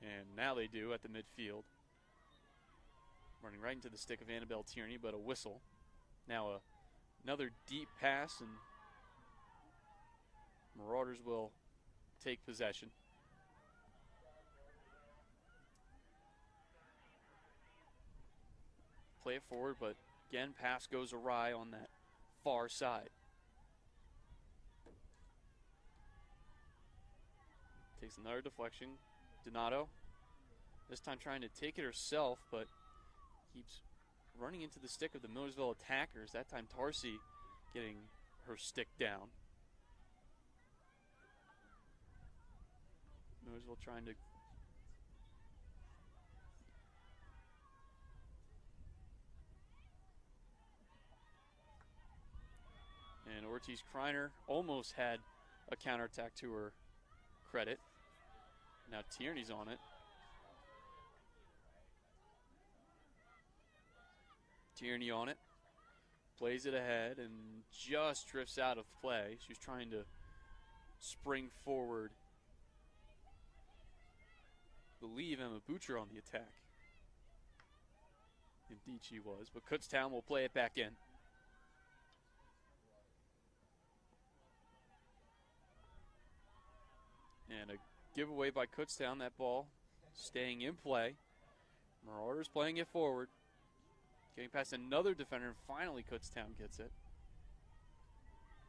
And now they do at the midfield. Running right into the stick of Annabelle Tierney, but a whistle. Now another deep pass, and Marauders will take possession. Play it forward, but again, pass goes awry on that far side. Takes another deflection. Donato, this time trying to take it herself, but keeps running into the stick of the Millersville attackers. That time Tarsi getting her stick down. Millersville trying to and Ortiz Kreiner almost had a counterattack to her credit. Now Tierney's on it. Tierney on it. Plays it ahead and just drifts out of play. She was trying to spring forward. Believe Emma Butcher on the attack. Indeed she was, but Kutztown will play it back in. And a giveaway by Kutztown, that ball staying in play. Marauders playing it forward. Getting past another defender, and finally Kutztown gets it.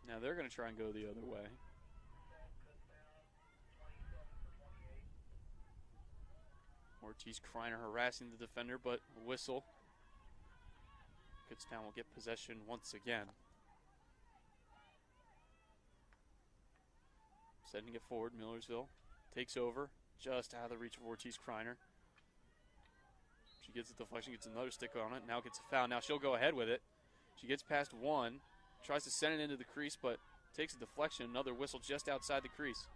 Now they're going to try and go the other way. Ortiz Kreiner harassing the defender, but a whistle. Kutztown will get possession once again. Sending it forward, Millersville takes over, just out of the reach of Ortiz Kreiner. She gets a deflection, gets another stick on it, now gets a foul. Now she'll go ahead with it. She gets past one, tries to send it into the crease, but takes a deflection, another whistle just outside the crease.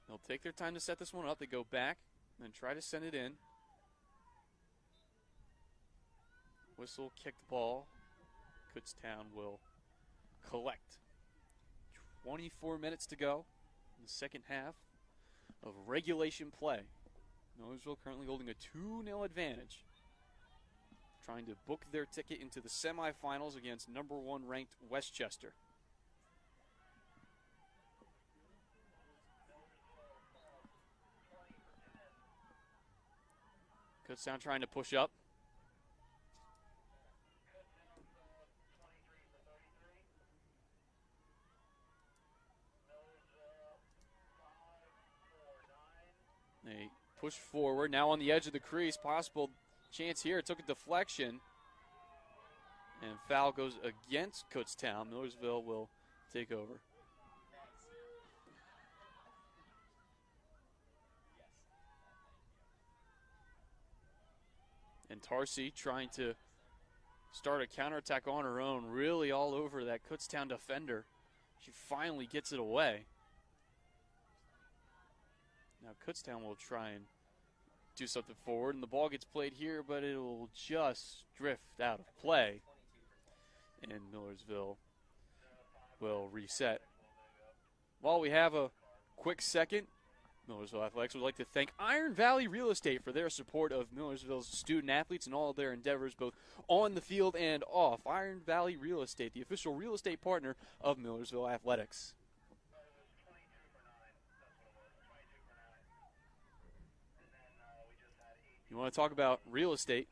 They'll take their time to set this one up. They go back and try to send it in. Whistle, kick the ball. Kutztown will collect. 24 minutes to go in the second half of regulation play. Millersville currently holding a 2-0 advantage. Trying to book their ticket into the semifinals against number 1 ranked Westchester. Kutztown trying to push up. They push forward, now on the edge of the crease. Possible chance here. Took a deflection. And foul goes against Kutztown. Millersville will take over. And Tarsi trying to start a counterattack on her own, really all over that Kutztown defender. She finally gets it away. Now Kutztown will try and do something forward, and the ball gets played here, but it'll just drift out of play. And Millersville will reset. While we have a quick second, Millersville Athletics would like to thank Iron Valley Real Estate for their support of Millersville's student athletes and all of their endeavors, both on the field and off. Iron Valley Real Estate, the official real estate partner of Millersville Athletics. You want to talk about real estate?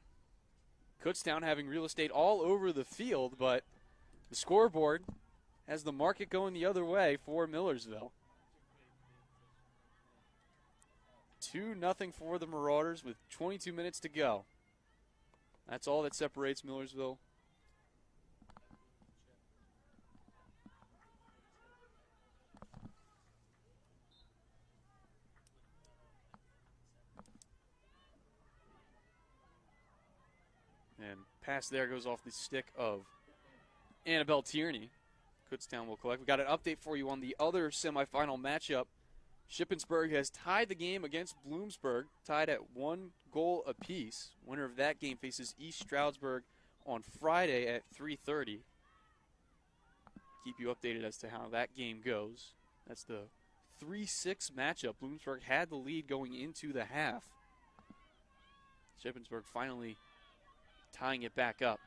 Kutztown having real estate all over the field, but the scoreboard has the market going the other way for Millersville. 2-0 for the Marauders with 22 minutes to go. That's all that separates Millersville. And pass there goes off the stick of Annabelle Tierney. Kutztown will collect. We got an update for you on the other semifinal matchup. Shippensburg has tied the game against Bloomsburg, tied at 1 goal apiece. Winner of that game faces East Stroudsburg on Friday at 3:30. Keep you updated as to how that game goes. That's the 3-6 matchup. Bloomsburg had the lead going into the half. Shippensburg finally tying it back up.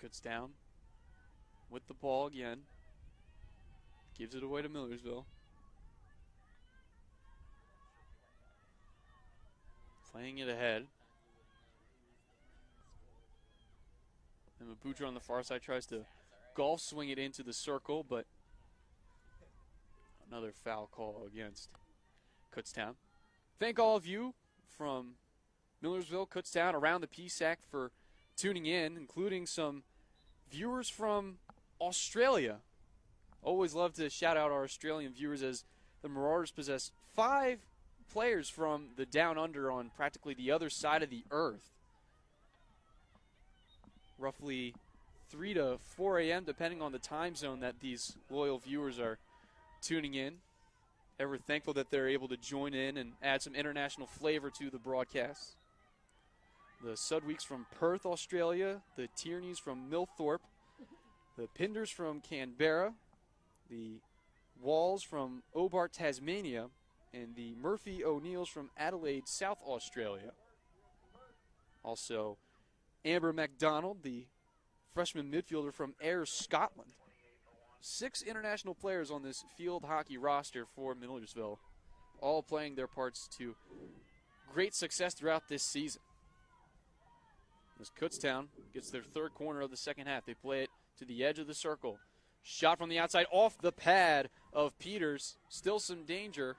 Kutztown with the ball again. Gives it away to Millersville. Playing it ahead. And Mabutra on the far side tries to golf swing it into the circle, but another foul call against Kutztown. Thank all of you from Millersville, Kutztown, around the PSAC for tuning in, including some viewers from Australia. Always love to shout out our Australian viewers, as the Marauders possess 5 players from the Down Under on practically the other side of the earth. Roughly 3 to 4 a.m. depending on the time zone that these loyal viewers are tuning in. Ever thankful that they're able to join in and add some international flavor to the broadcast. The Sudweeks from Perth, Australia, the Tierneys from Millthorpe, the Pinders from Canberra, the Walls from Hobart, Tasmania, and the Murphy O'Neills from Adelaide, South Australia. Also, Amber MacDonald, the freshman midfielder from Ayr, Scotland. 6 international players on this field hockey roster for Millersville, all playing their parts to great success throughout this season. As Kutztown gets their 3rd corner of the second half, they play it to the edge of the circle. Shot from the outside off the pad of Peters. Still some danger.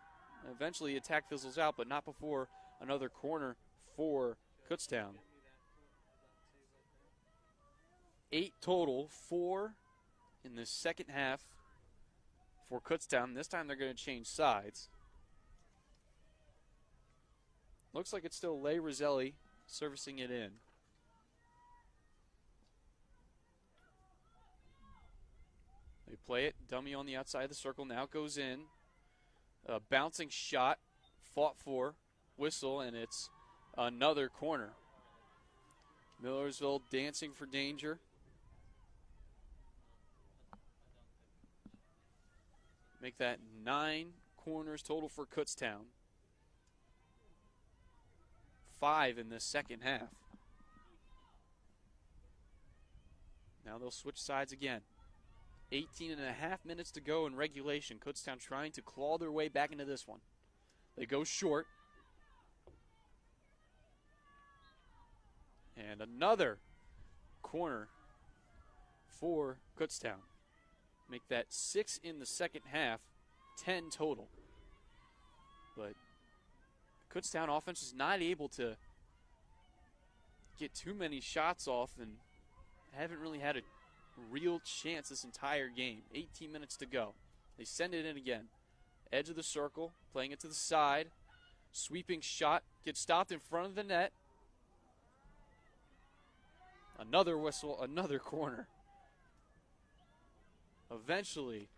Eventually attack fizzles out, but not before another corner for Kutztown. 8 total, 4 in the second half for Kutztown. This time they're going to change sides. Looks like it's still Leigh Roselli servicing it in. They play it, dummy on the outside of the circle, now goes in. A bouncing shot, fought for, whistle, and it's another corner. Millersville dancing for danger. Make that 9 corners total for Kutztown. 5 in the second half. Now they'll switch sides again. 18 and a half minutes to go in regulation. Kutztown trying to claw their way back into this one. They go short. And another corner for Kutztown. Make that 6 in the second half, 10 total. But Kutztown offense is not able to get too many shots off and haven't really had a real chance this entire game. 18 minutes to go. They send it in again. Edge of the circle, playing it to the side. Sweeping shot, gets stopped in front of the net. Another whistle, another corner. Eventually,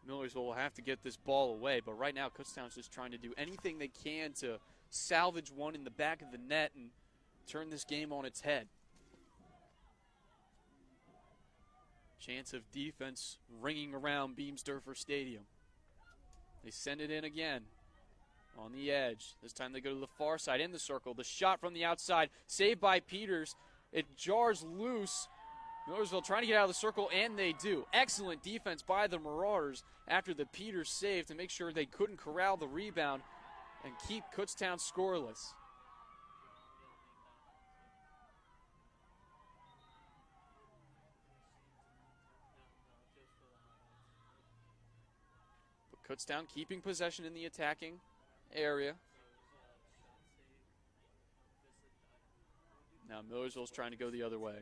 Millersville will have to get this ball away, but right now Kutztown's just trying to do anything they can to salvage one in the back of the net and turn this game on its head. Chance of defense ringing around Beamsdorfer Stadium. They send it in again on the edge. This time they go to the far side in the circle. The shot from the outside, saved by Peters. It jars loose. Millersville trying to get out of the circle, and they do. Excellent defense by the Marauders after the Peters save to make sure they couldn't corral the rebound and keep Kutztown scoreless. But Kutztown keeping possession in the attacking area. Now Millersville's trying to go the other way.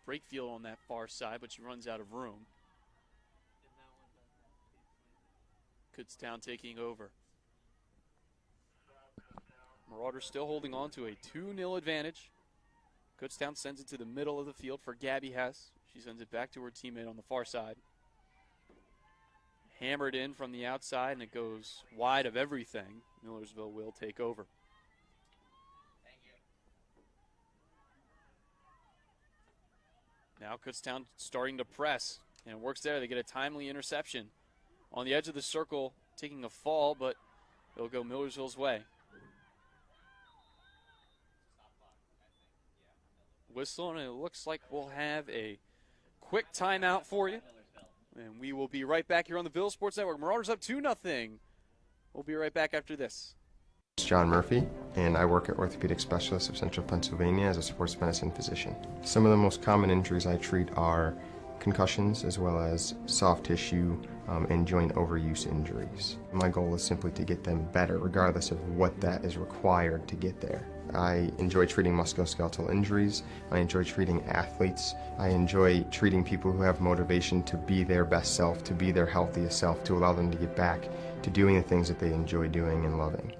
Brakefield on that far side, but she runs out of room. Kutztown taking over. Marauders still holding on to a 2-0 advantage. Kutztown sends it to the middle of the field for Gabby Hess. She sends it back to her teammate on the far side. Hammered in from the outside, and it goes wide of everything. Millersville will take over. Now Kutztown starting to press, and it works there. They get a timely interception. On the edge of the circle, taking a fall, but it'll go Millersville's way. Whistle, and it looks like we'll have a quick timeout for you. And we will be right back here on the Ville Sports Network. Marauders up 2-0. We'll be right back after this. It's John Murphy, and I work at Orthopedic Specialists of Central Pennsylvania as a sports medicine physician. Some of the most common injuries I treat are concussions as well as soft tissue and joint overuse injuries. My goal is simply to get them better regardless of what that is required to get there. I enjoy treating musculoskeletal injuries. I enjoy treating athletes. I enjoy treating people who have motivation to be their best self, to be their healthiest self, to allow them to get back to doing the things that they enjoy doing and loving.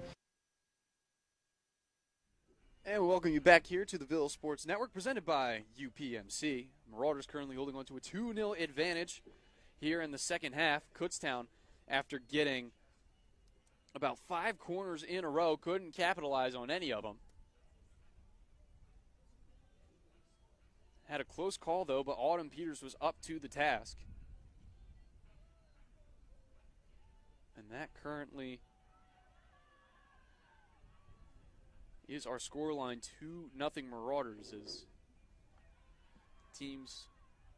And we welcome you back here to the Ville Sports Network, presented by UPMC. Marauders currently holding on to a 2-0 advantage here in the second half. Kutztown, after getting about 5 corners in a row, couldn't capitalize on any of them. Had a close call, though, but Autumn Peters was up to the task. And that currently is our scoreline, 2-0 Marauders, as teams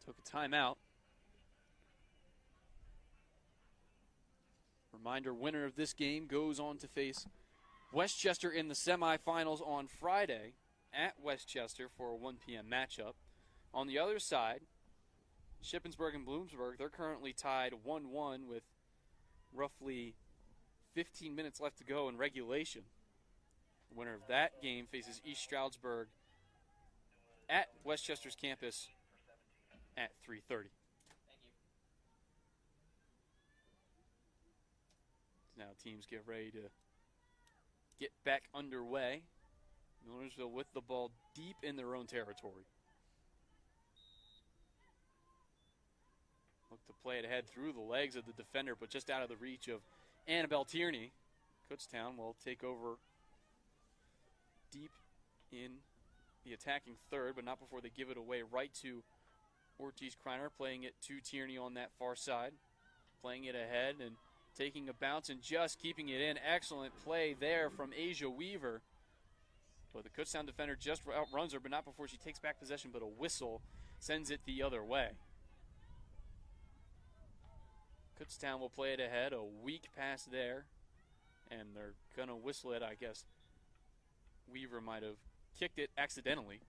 took a timeout. Reminder, winner of this game goes on to face Westchester in the semifinals on Friday at Westchester for a 1 p.m. matchup. On the other side, Shippensburg and Bloomsburg, they're currently tied 1-1 with roughly 15 minutes left to go in regulation. The winner of that game faces East Stroudsburg at Westchester's campus at 3:30. Now teams get ready to get back underway. Millersville with the ball deep in their own territory. Look to play it ahead through the legs of the defender, but just out of the reach of Annabelle Tierney. Kutztown will take over deep in the attacking third, but not before they give it away right to Ortiz Kreiner, playing it to Tierney on that far side. Playing it ahead and taking a bounce and just keeping it in. Excellent play there from Asia Weaver. But the Kutztown defender just outruns her, but not before she takes back possession, but a whistle sends it the other way. Kutztown will play it ahead, a weak pass there, and they're going to whistle it, I guess. Weaver might have kicked it accidentally.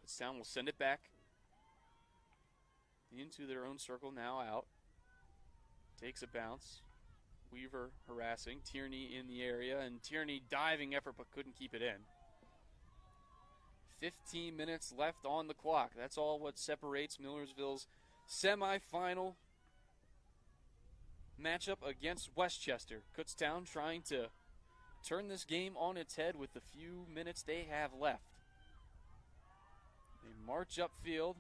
Kutztown will send it back into their own circle, now out. Takes a bounce. Weaver harassing. Tierney in the area, and Tierney diving effort but couldn't keep it in. 15 minutes left on the clock. That's all what separates Millersville's semifinal matchup against Westchester. Kutztown trying to turn this game on its head with the few minutes they have left. They march upfield.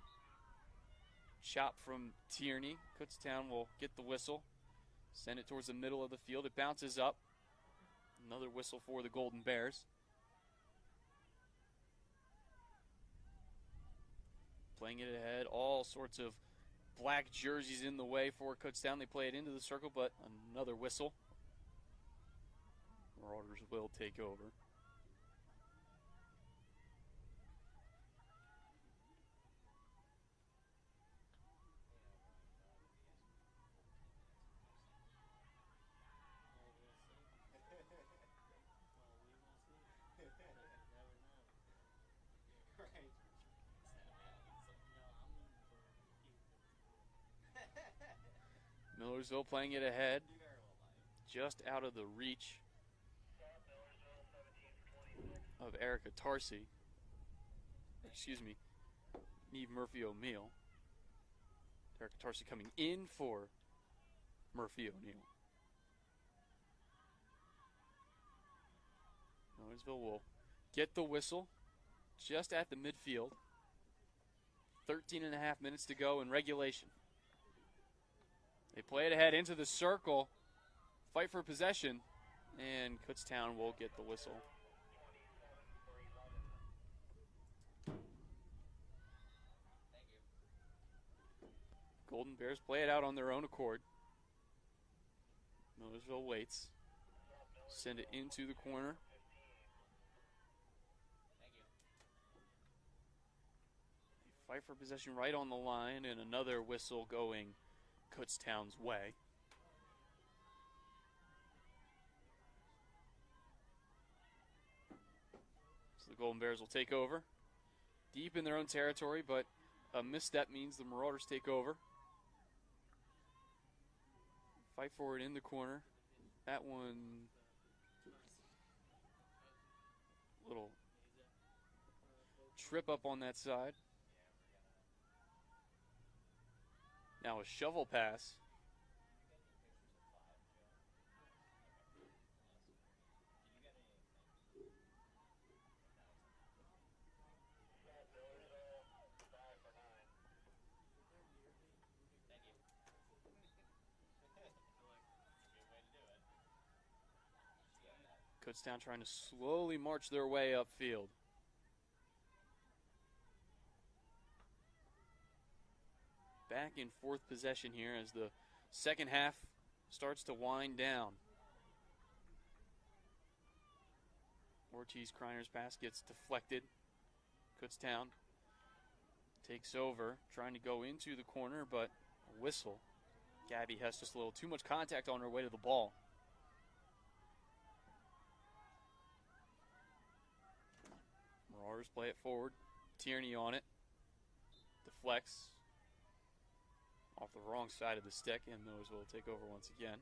Chop from Tierney. Kutztown will get the whistle. Send it towards the middle of the field. It bounces up. Another whistle for the Golden Bears. Playing it ahead. All sorts of black jerseys in the way for Kutztown. They play it into the circle, but another whistle. Marauders will take over. Millersville playing it ahead, just out of the reach of Erica Tarsi. Excuse me, Neve Murphy O'Meal. Erica Tarsi coming in for Murphy O'Neal. Millersville will get the whistle just at the midfield. 13 and a half minutes to go in regulation. They play it ahead into the circle, fight for possession, and Kutztown will get the whistle. Golden Bears play it out on their own accord. Millersville waits. Send it into the corner. They fight for possession right on the line, and another whistle going Kutztown's way. So the Golden Bears will take over. Deep in their own territory, but a misstep means the Marauders take over. Fight for it in the corner. That one, little trip up on that side. Now a shovel pass. Kutztown trying to slowly march their way upfield. Back in fourth possession here as the second half starts to wind down. Ortiz-Kreiner's pass gets deflected. Kutztown takes over, trying to go into the corner, but a whistle. Gabby has just a little too much contact on her way to the ball. Marauders play it forward. Tierney on it. Deflects. Off the wrong side of the stick, and Millersville will take over once again.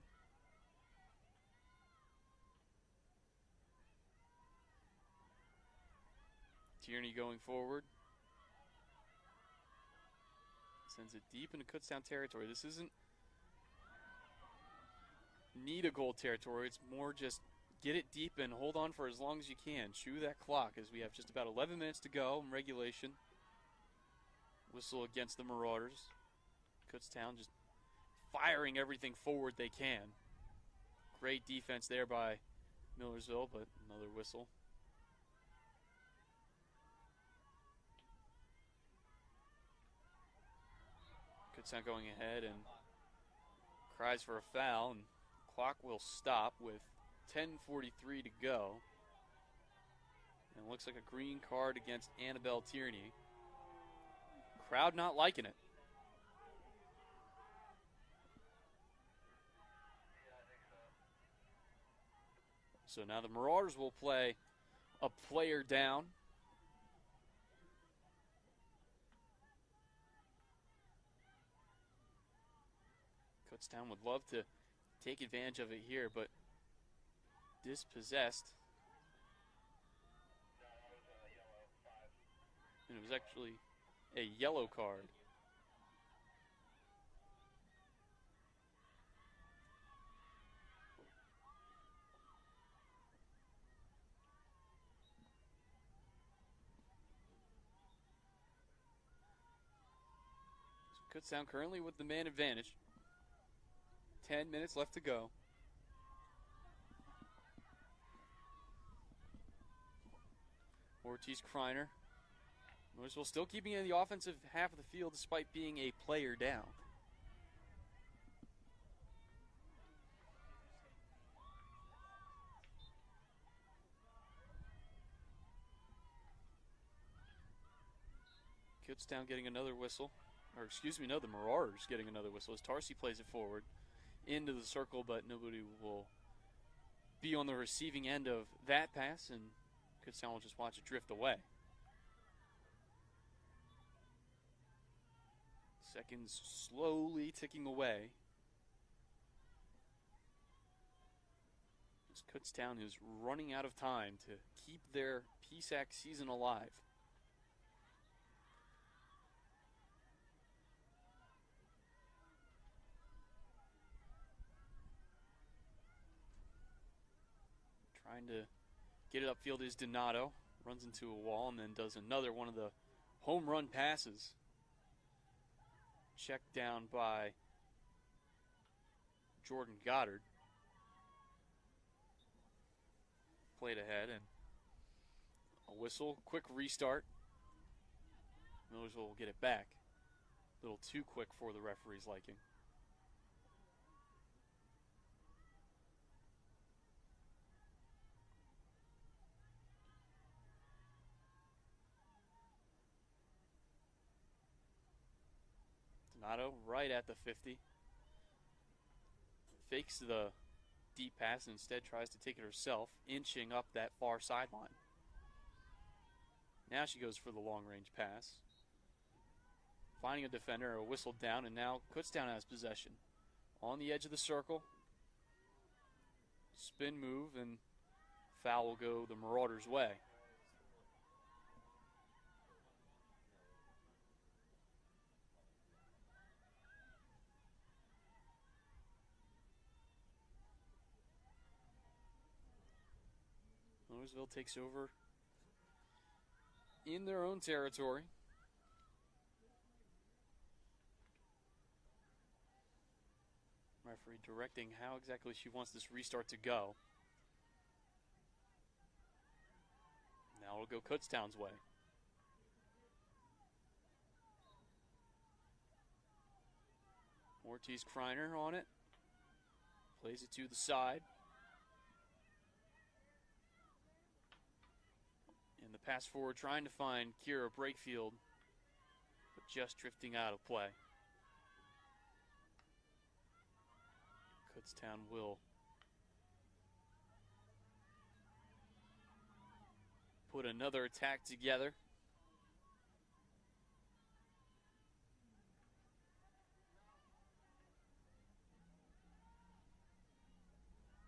Tierney going forward. Sends it deep into Kutztown territory. This isn't need a goal territory. It's more just get it deep and hold on for as long as you can. Chew that clock as we have just about 11 minutes to go in regulation. Whistle against the Marauders. Kutztown just firing everything forward they can. Great defense there by Millersville, but another whistle. Kutztown going ahead and cries for a foul, and clock will stop with 10:43 to go. And it looks like a green card against Annabelle Tierney. Crowd not liking it. So now the Marauders will play a player down. Kutztown would love to take advantage of it here, but dispossessed. And it was actually a yellow card. Kutztown currently with the man advantage. 10 minutes left to go. Ortiz Kreiner. Millersville still keeping in the offensive half of the field despite being a player down. Kutztown getting another whistle. Or excuse me, no, the Marauders getting another whistle as Tarsi plays it forward into the circle, but nobody will be on the receiving end of that pass, and Kutztown will just watch it drift away. Seconds slowly ticking away. As Kutztown is running out of time to keep their PSAC season alive. Trying to get it upfield is Donato. Runs into a wall and then does another one of the home run passes. Checked down by Jordan Goddard. Played ahead and a whistle. Quick restart. Millersville will get it back. A little too quick for the referee's liking. Donato right at the 50. Fakes the deep pass and instead tries to take it herself, inching up that far sideline. Now she goes for the long-range pass. Finding a defender, a whistle down, and now Kutztown has possession. On the edge of the circle. Spin move, and foul will go the Marauders' way. Millersville takes over in their own territory. Referee directing how exactly she wants this restart to go. Now it'll go Kutztown's way. Ortiz Kreiner on it. Plays it to the side. And the pass forward trying to find Kira Brakefield, but just drifting out of play. Kutztown will put another attack together.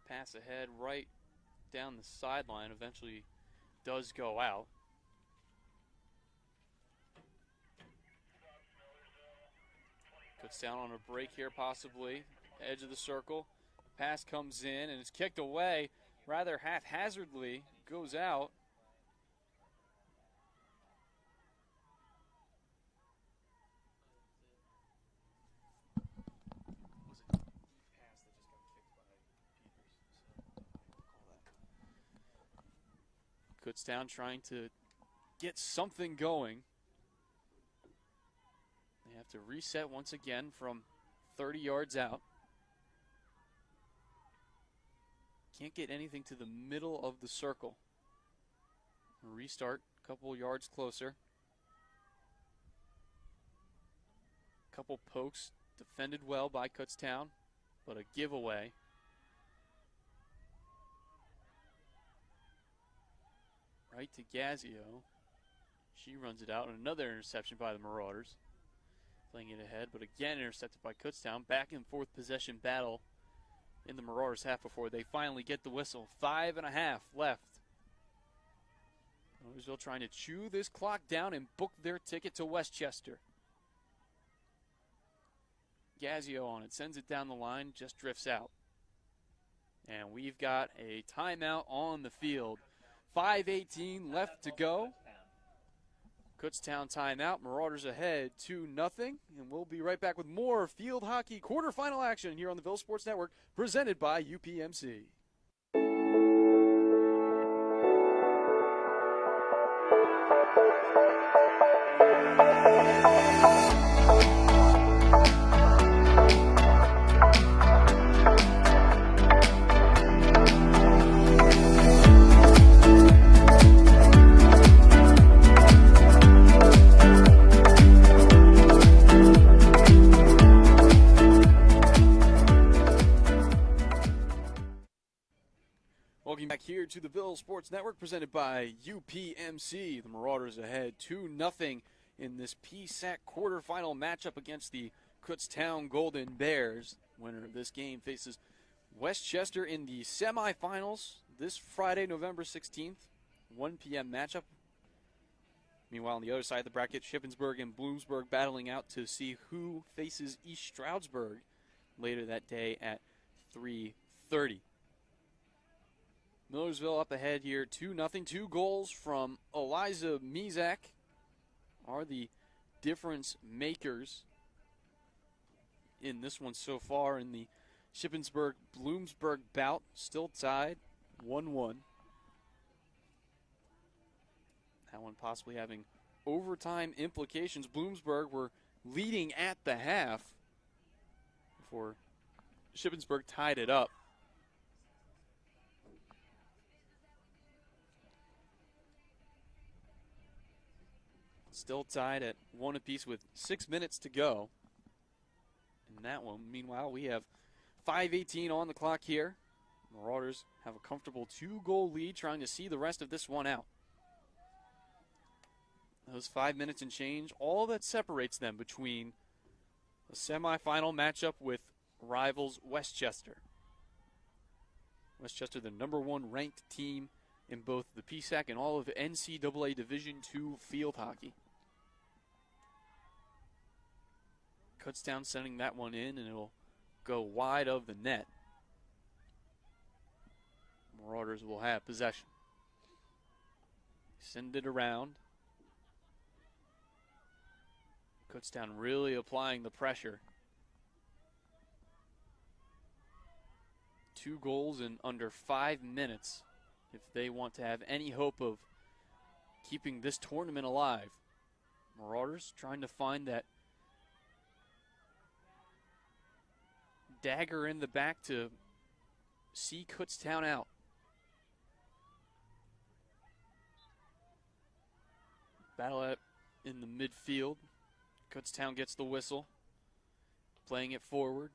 Pass ahead right down the sideline, eventually does go out. Kutztown on a break here possibly. Edge of the circle. Pass comes in and it's kicked away rather haphazardly. Goes out. Kutztown trying to get something going. They have to reset once again from 30 yards out. Can't get anything to the middle of the circle. Restart a couple yards closer. Couple pokes defended well by Kutztown, but a giveaway. Right to Gazio. She runs it out. And another interception by the Marauders. Playing it ahead, but again intercepted by Kutztown. Back and forth possession battle in the Marauders half before they finally get the whistle. 5.5 left. Millersville trying to chew this clock down and book their ticket to Westchester. Gazio on it. Sends it down the line. Just drifts out. And we've got a timeout on the field. 5:18 left to go. Kutztown timeout. Marauders ahead 2-0. And we'll be right back with more field hockey quarterfinal action here on the Ville Sports Network, presented by UPMC. Welcome back here to the Ville Sports Network, presented by UPMC. The Marauders ahead 2-0 in this PSAC quarterfinal matchup against the Kutztown Golden Bears. Winner of this game faces Westchester in the semifinals this Friday, November 16th, 1 p.m. matchup. Meanwhile, on the other side of the bracket, Shippensburg and Bloomsburg battling out to see who faces East Stroudsburg later that day at 3:30. Millersville up ahead here, 2-0. 2 goals from Eliza Mizak are the difference makers in this one so far in the Shippensburg-Bloomsburg bout. Still tied, 1-1. That one possibly having overtime implications. Bloomsburg were leading at the half before Shippensburg tied it up. Still tied at 1 apiece with 6 minutes to go. In that one, meanwhile, we have 5:18 on the clock here. Marauders have a comfortable 2-goal lead, trying to see the rest of this one out. Those 5 minutes and change, all that separates them between a semifinal matchup with rivals Westchester. Westchester, the #1 ranked team in both the PSAC and all of NCAA Division II field hockey. Kutztown sending that one in, and it'll go wide of the net. Marauders will have possession. Send it around. Kutztown really applying the pressure. 2 goals in under 5 minutes if they want to have any hope of keeping this tournament alive. Marauders trying to find that dagger in the back to see Kutztown out. Battle it in the midfield. Kutztown gets the whistle, playing it forward.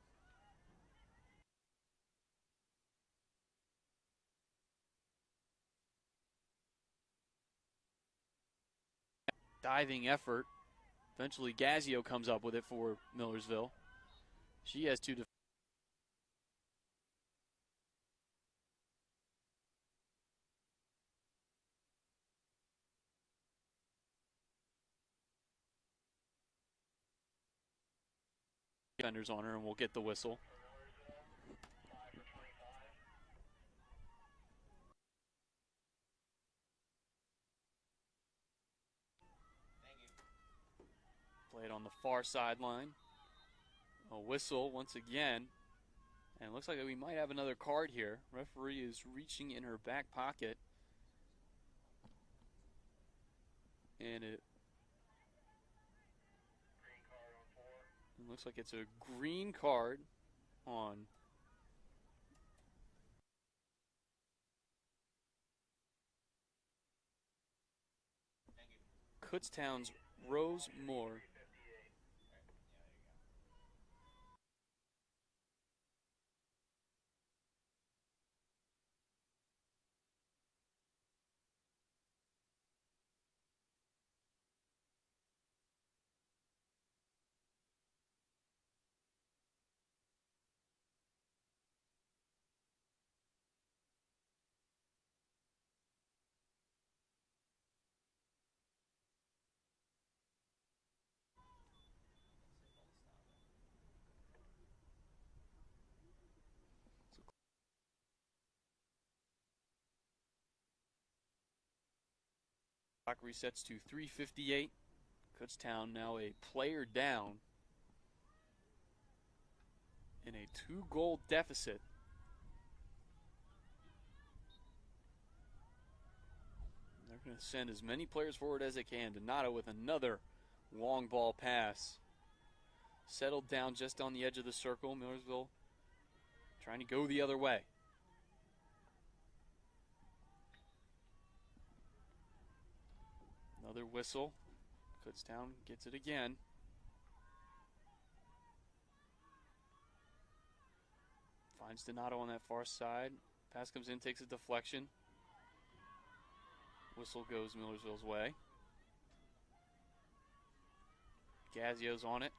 Diving effort. Eventually Gazio comes up with it for Millersville. She has 2 defenders on her, and we'll get the whistle. Played on the far sideline. A whistle once again. And it looks like we might have another card here. Referee is reaching in her back pocket. And it looks like it's a green card on Kutztown's Rose Moore. Clock resets to 3:58. Kutztown now a player down in a 2-goal deficit. They're going to send as many players forward as they can. Donato with another long ball pass. Settled down just on the edge of the circle. Millersville trying to go the other way. Another whistle. Kutztown gets it again. Finds Donato on that far side. Pass comes in, takes a deflection. Whistle goes Millersville's way. Gazzio's on it.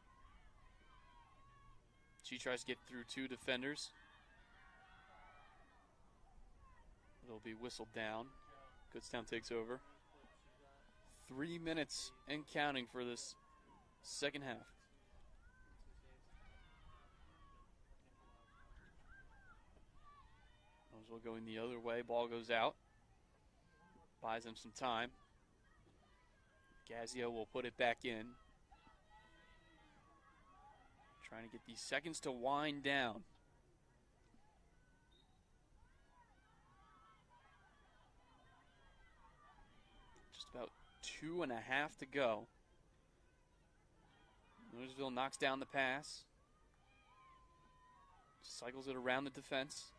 She tries to get through 2 defenders. It'll be whistled down. Kutztown takes over. 3 minutes and counting for this second half. Millersville going the other way. Ball goes out. Buys them some time. Gazzio will put it back in. Trying to get these seconds to wind down. Just about 2.5 to go. Millersville knocks down the pass. Cycles it around the defense.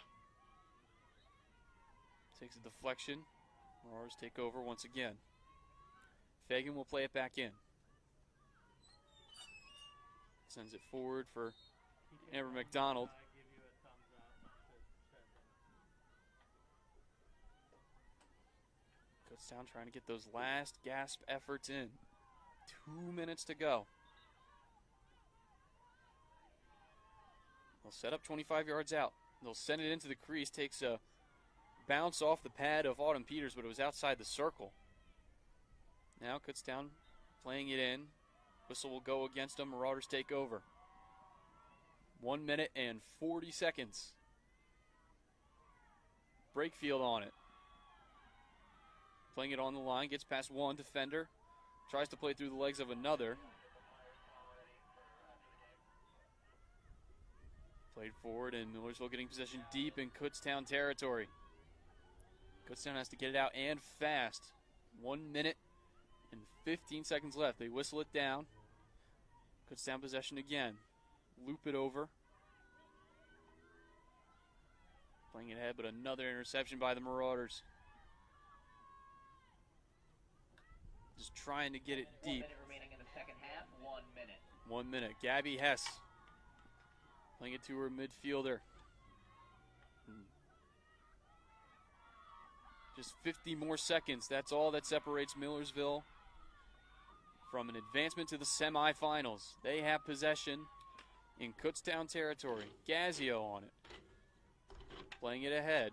Takes a deflection. Marauders take over once again. Fagan will play it back in. Sends it forward for Amber McDonald. Kutztown trying to get those last gasp efforts in. 2 minutes to go. They'll set up 25 yards out. They'll send it into the crease. Takes a bounce off the pad of Autumn Peters, but it was outside the circle. Now Kutztown playing it in. Whistle will go against them. Marauders take over. 1 minute and 40 seconds. Brakefield on it. Playing it on the line. Gets past one defender. Tries to play through the legs of another. Played forward, and Millersville getting possession deep in Kutztown territory. Kutztown has to get it out and fast. 1 minute and 15 seconds left. They whistle it down. Kutztown possession again. Loop it over. Playing it ahead, but another interception by the Marauders. Just trying to get it deep. 1 minute remaining in the second half. 1 minute. 1 minute. Gabby Hess playing it to her midfielder. Just 50 more seconds. That's all that separates Millersville from an advancement to the semifinals. They have possession in Kutztown territory. Gazzio on it. Playing it ahead.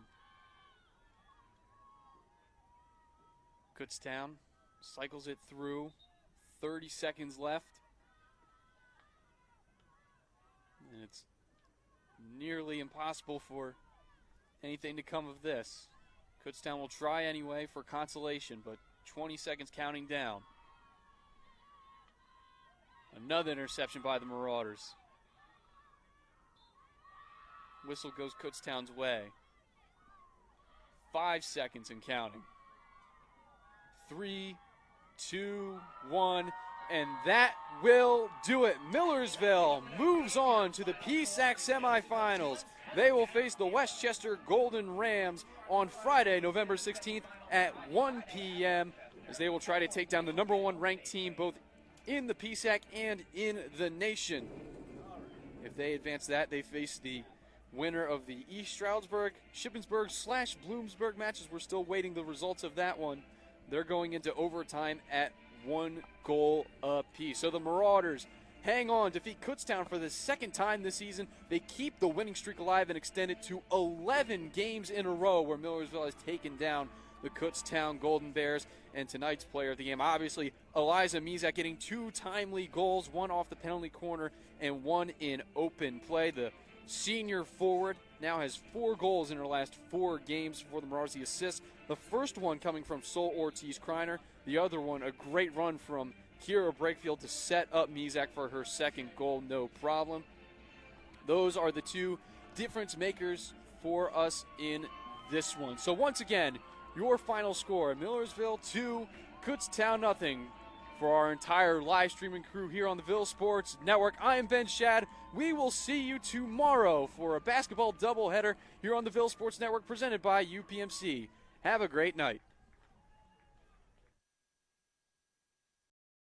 Kutztown cycles it through. 30 seconds left. And it's nearly impossible for anything to come of this. Kutztown will try anyway for consolation, but 20 seconds counting down. Another interception by the Marauders. Whistle goes Kutztown's way. 5 seconds and counting. 3, 2, 1, and that will do it. Millersville moves on to the PSAC semifinals. They will face the Westchester Golden Rams on Friday, November 16th at 1 p.m. as they will try to take down the #1 ranked team both in the PSAC and in the nation. If they advance that, they face the winner of the East Stroudsburg, Shippensburg/Bloomsburg matches. We're still waiting the results of that one. They're going into overtime at 1 goal apiece. So the Marauders hang on, defeat Kutztown for the second time this season. They keep the winning streak alive and extend it to 11 games in a row where Millersville has taken down the Kutztown Golden Bears. And tonight's player of the game, obviously, Eliza Mizak getting 2 timely goals, 1 off the penalty corner and 1 in open play. The senior forward now has 4 goals in her last 4 games for the Marauders. The assist, the first one coming from Sol Ortiz-Kreiner. The other one, a great run from Kira Brakefield to set up Mizak for her second goal, no problem. Those are the two difference makers for us in this one. So once again, your final score, Millersville 2, Kutztown nothing. For our entire live streaming crew here on the Ville Sports Network, I am Ben Shad. We will see you tomorrow for a basketball doubleheader here on the Ville Sports Network presented by UPMC. Have a great night.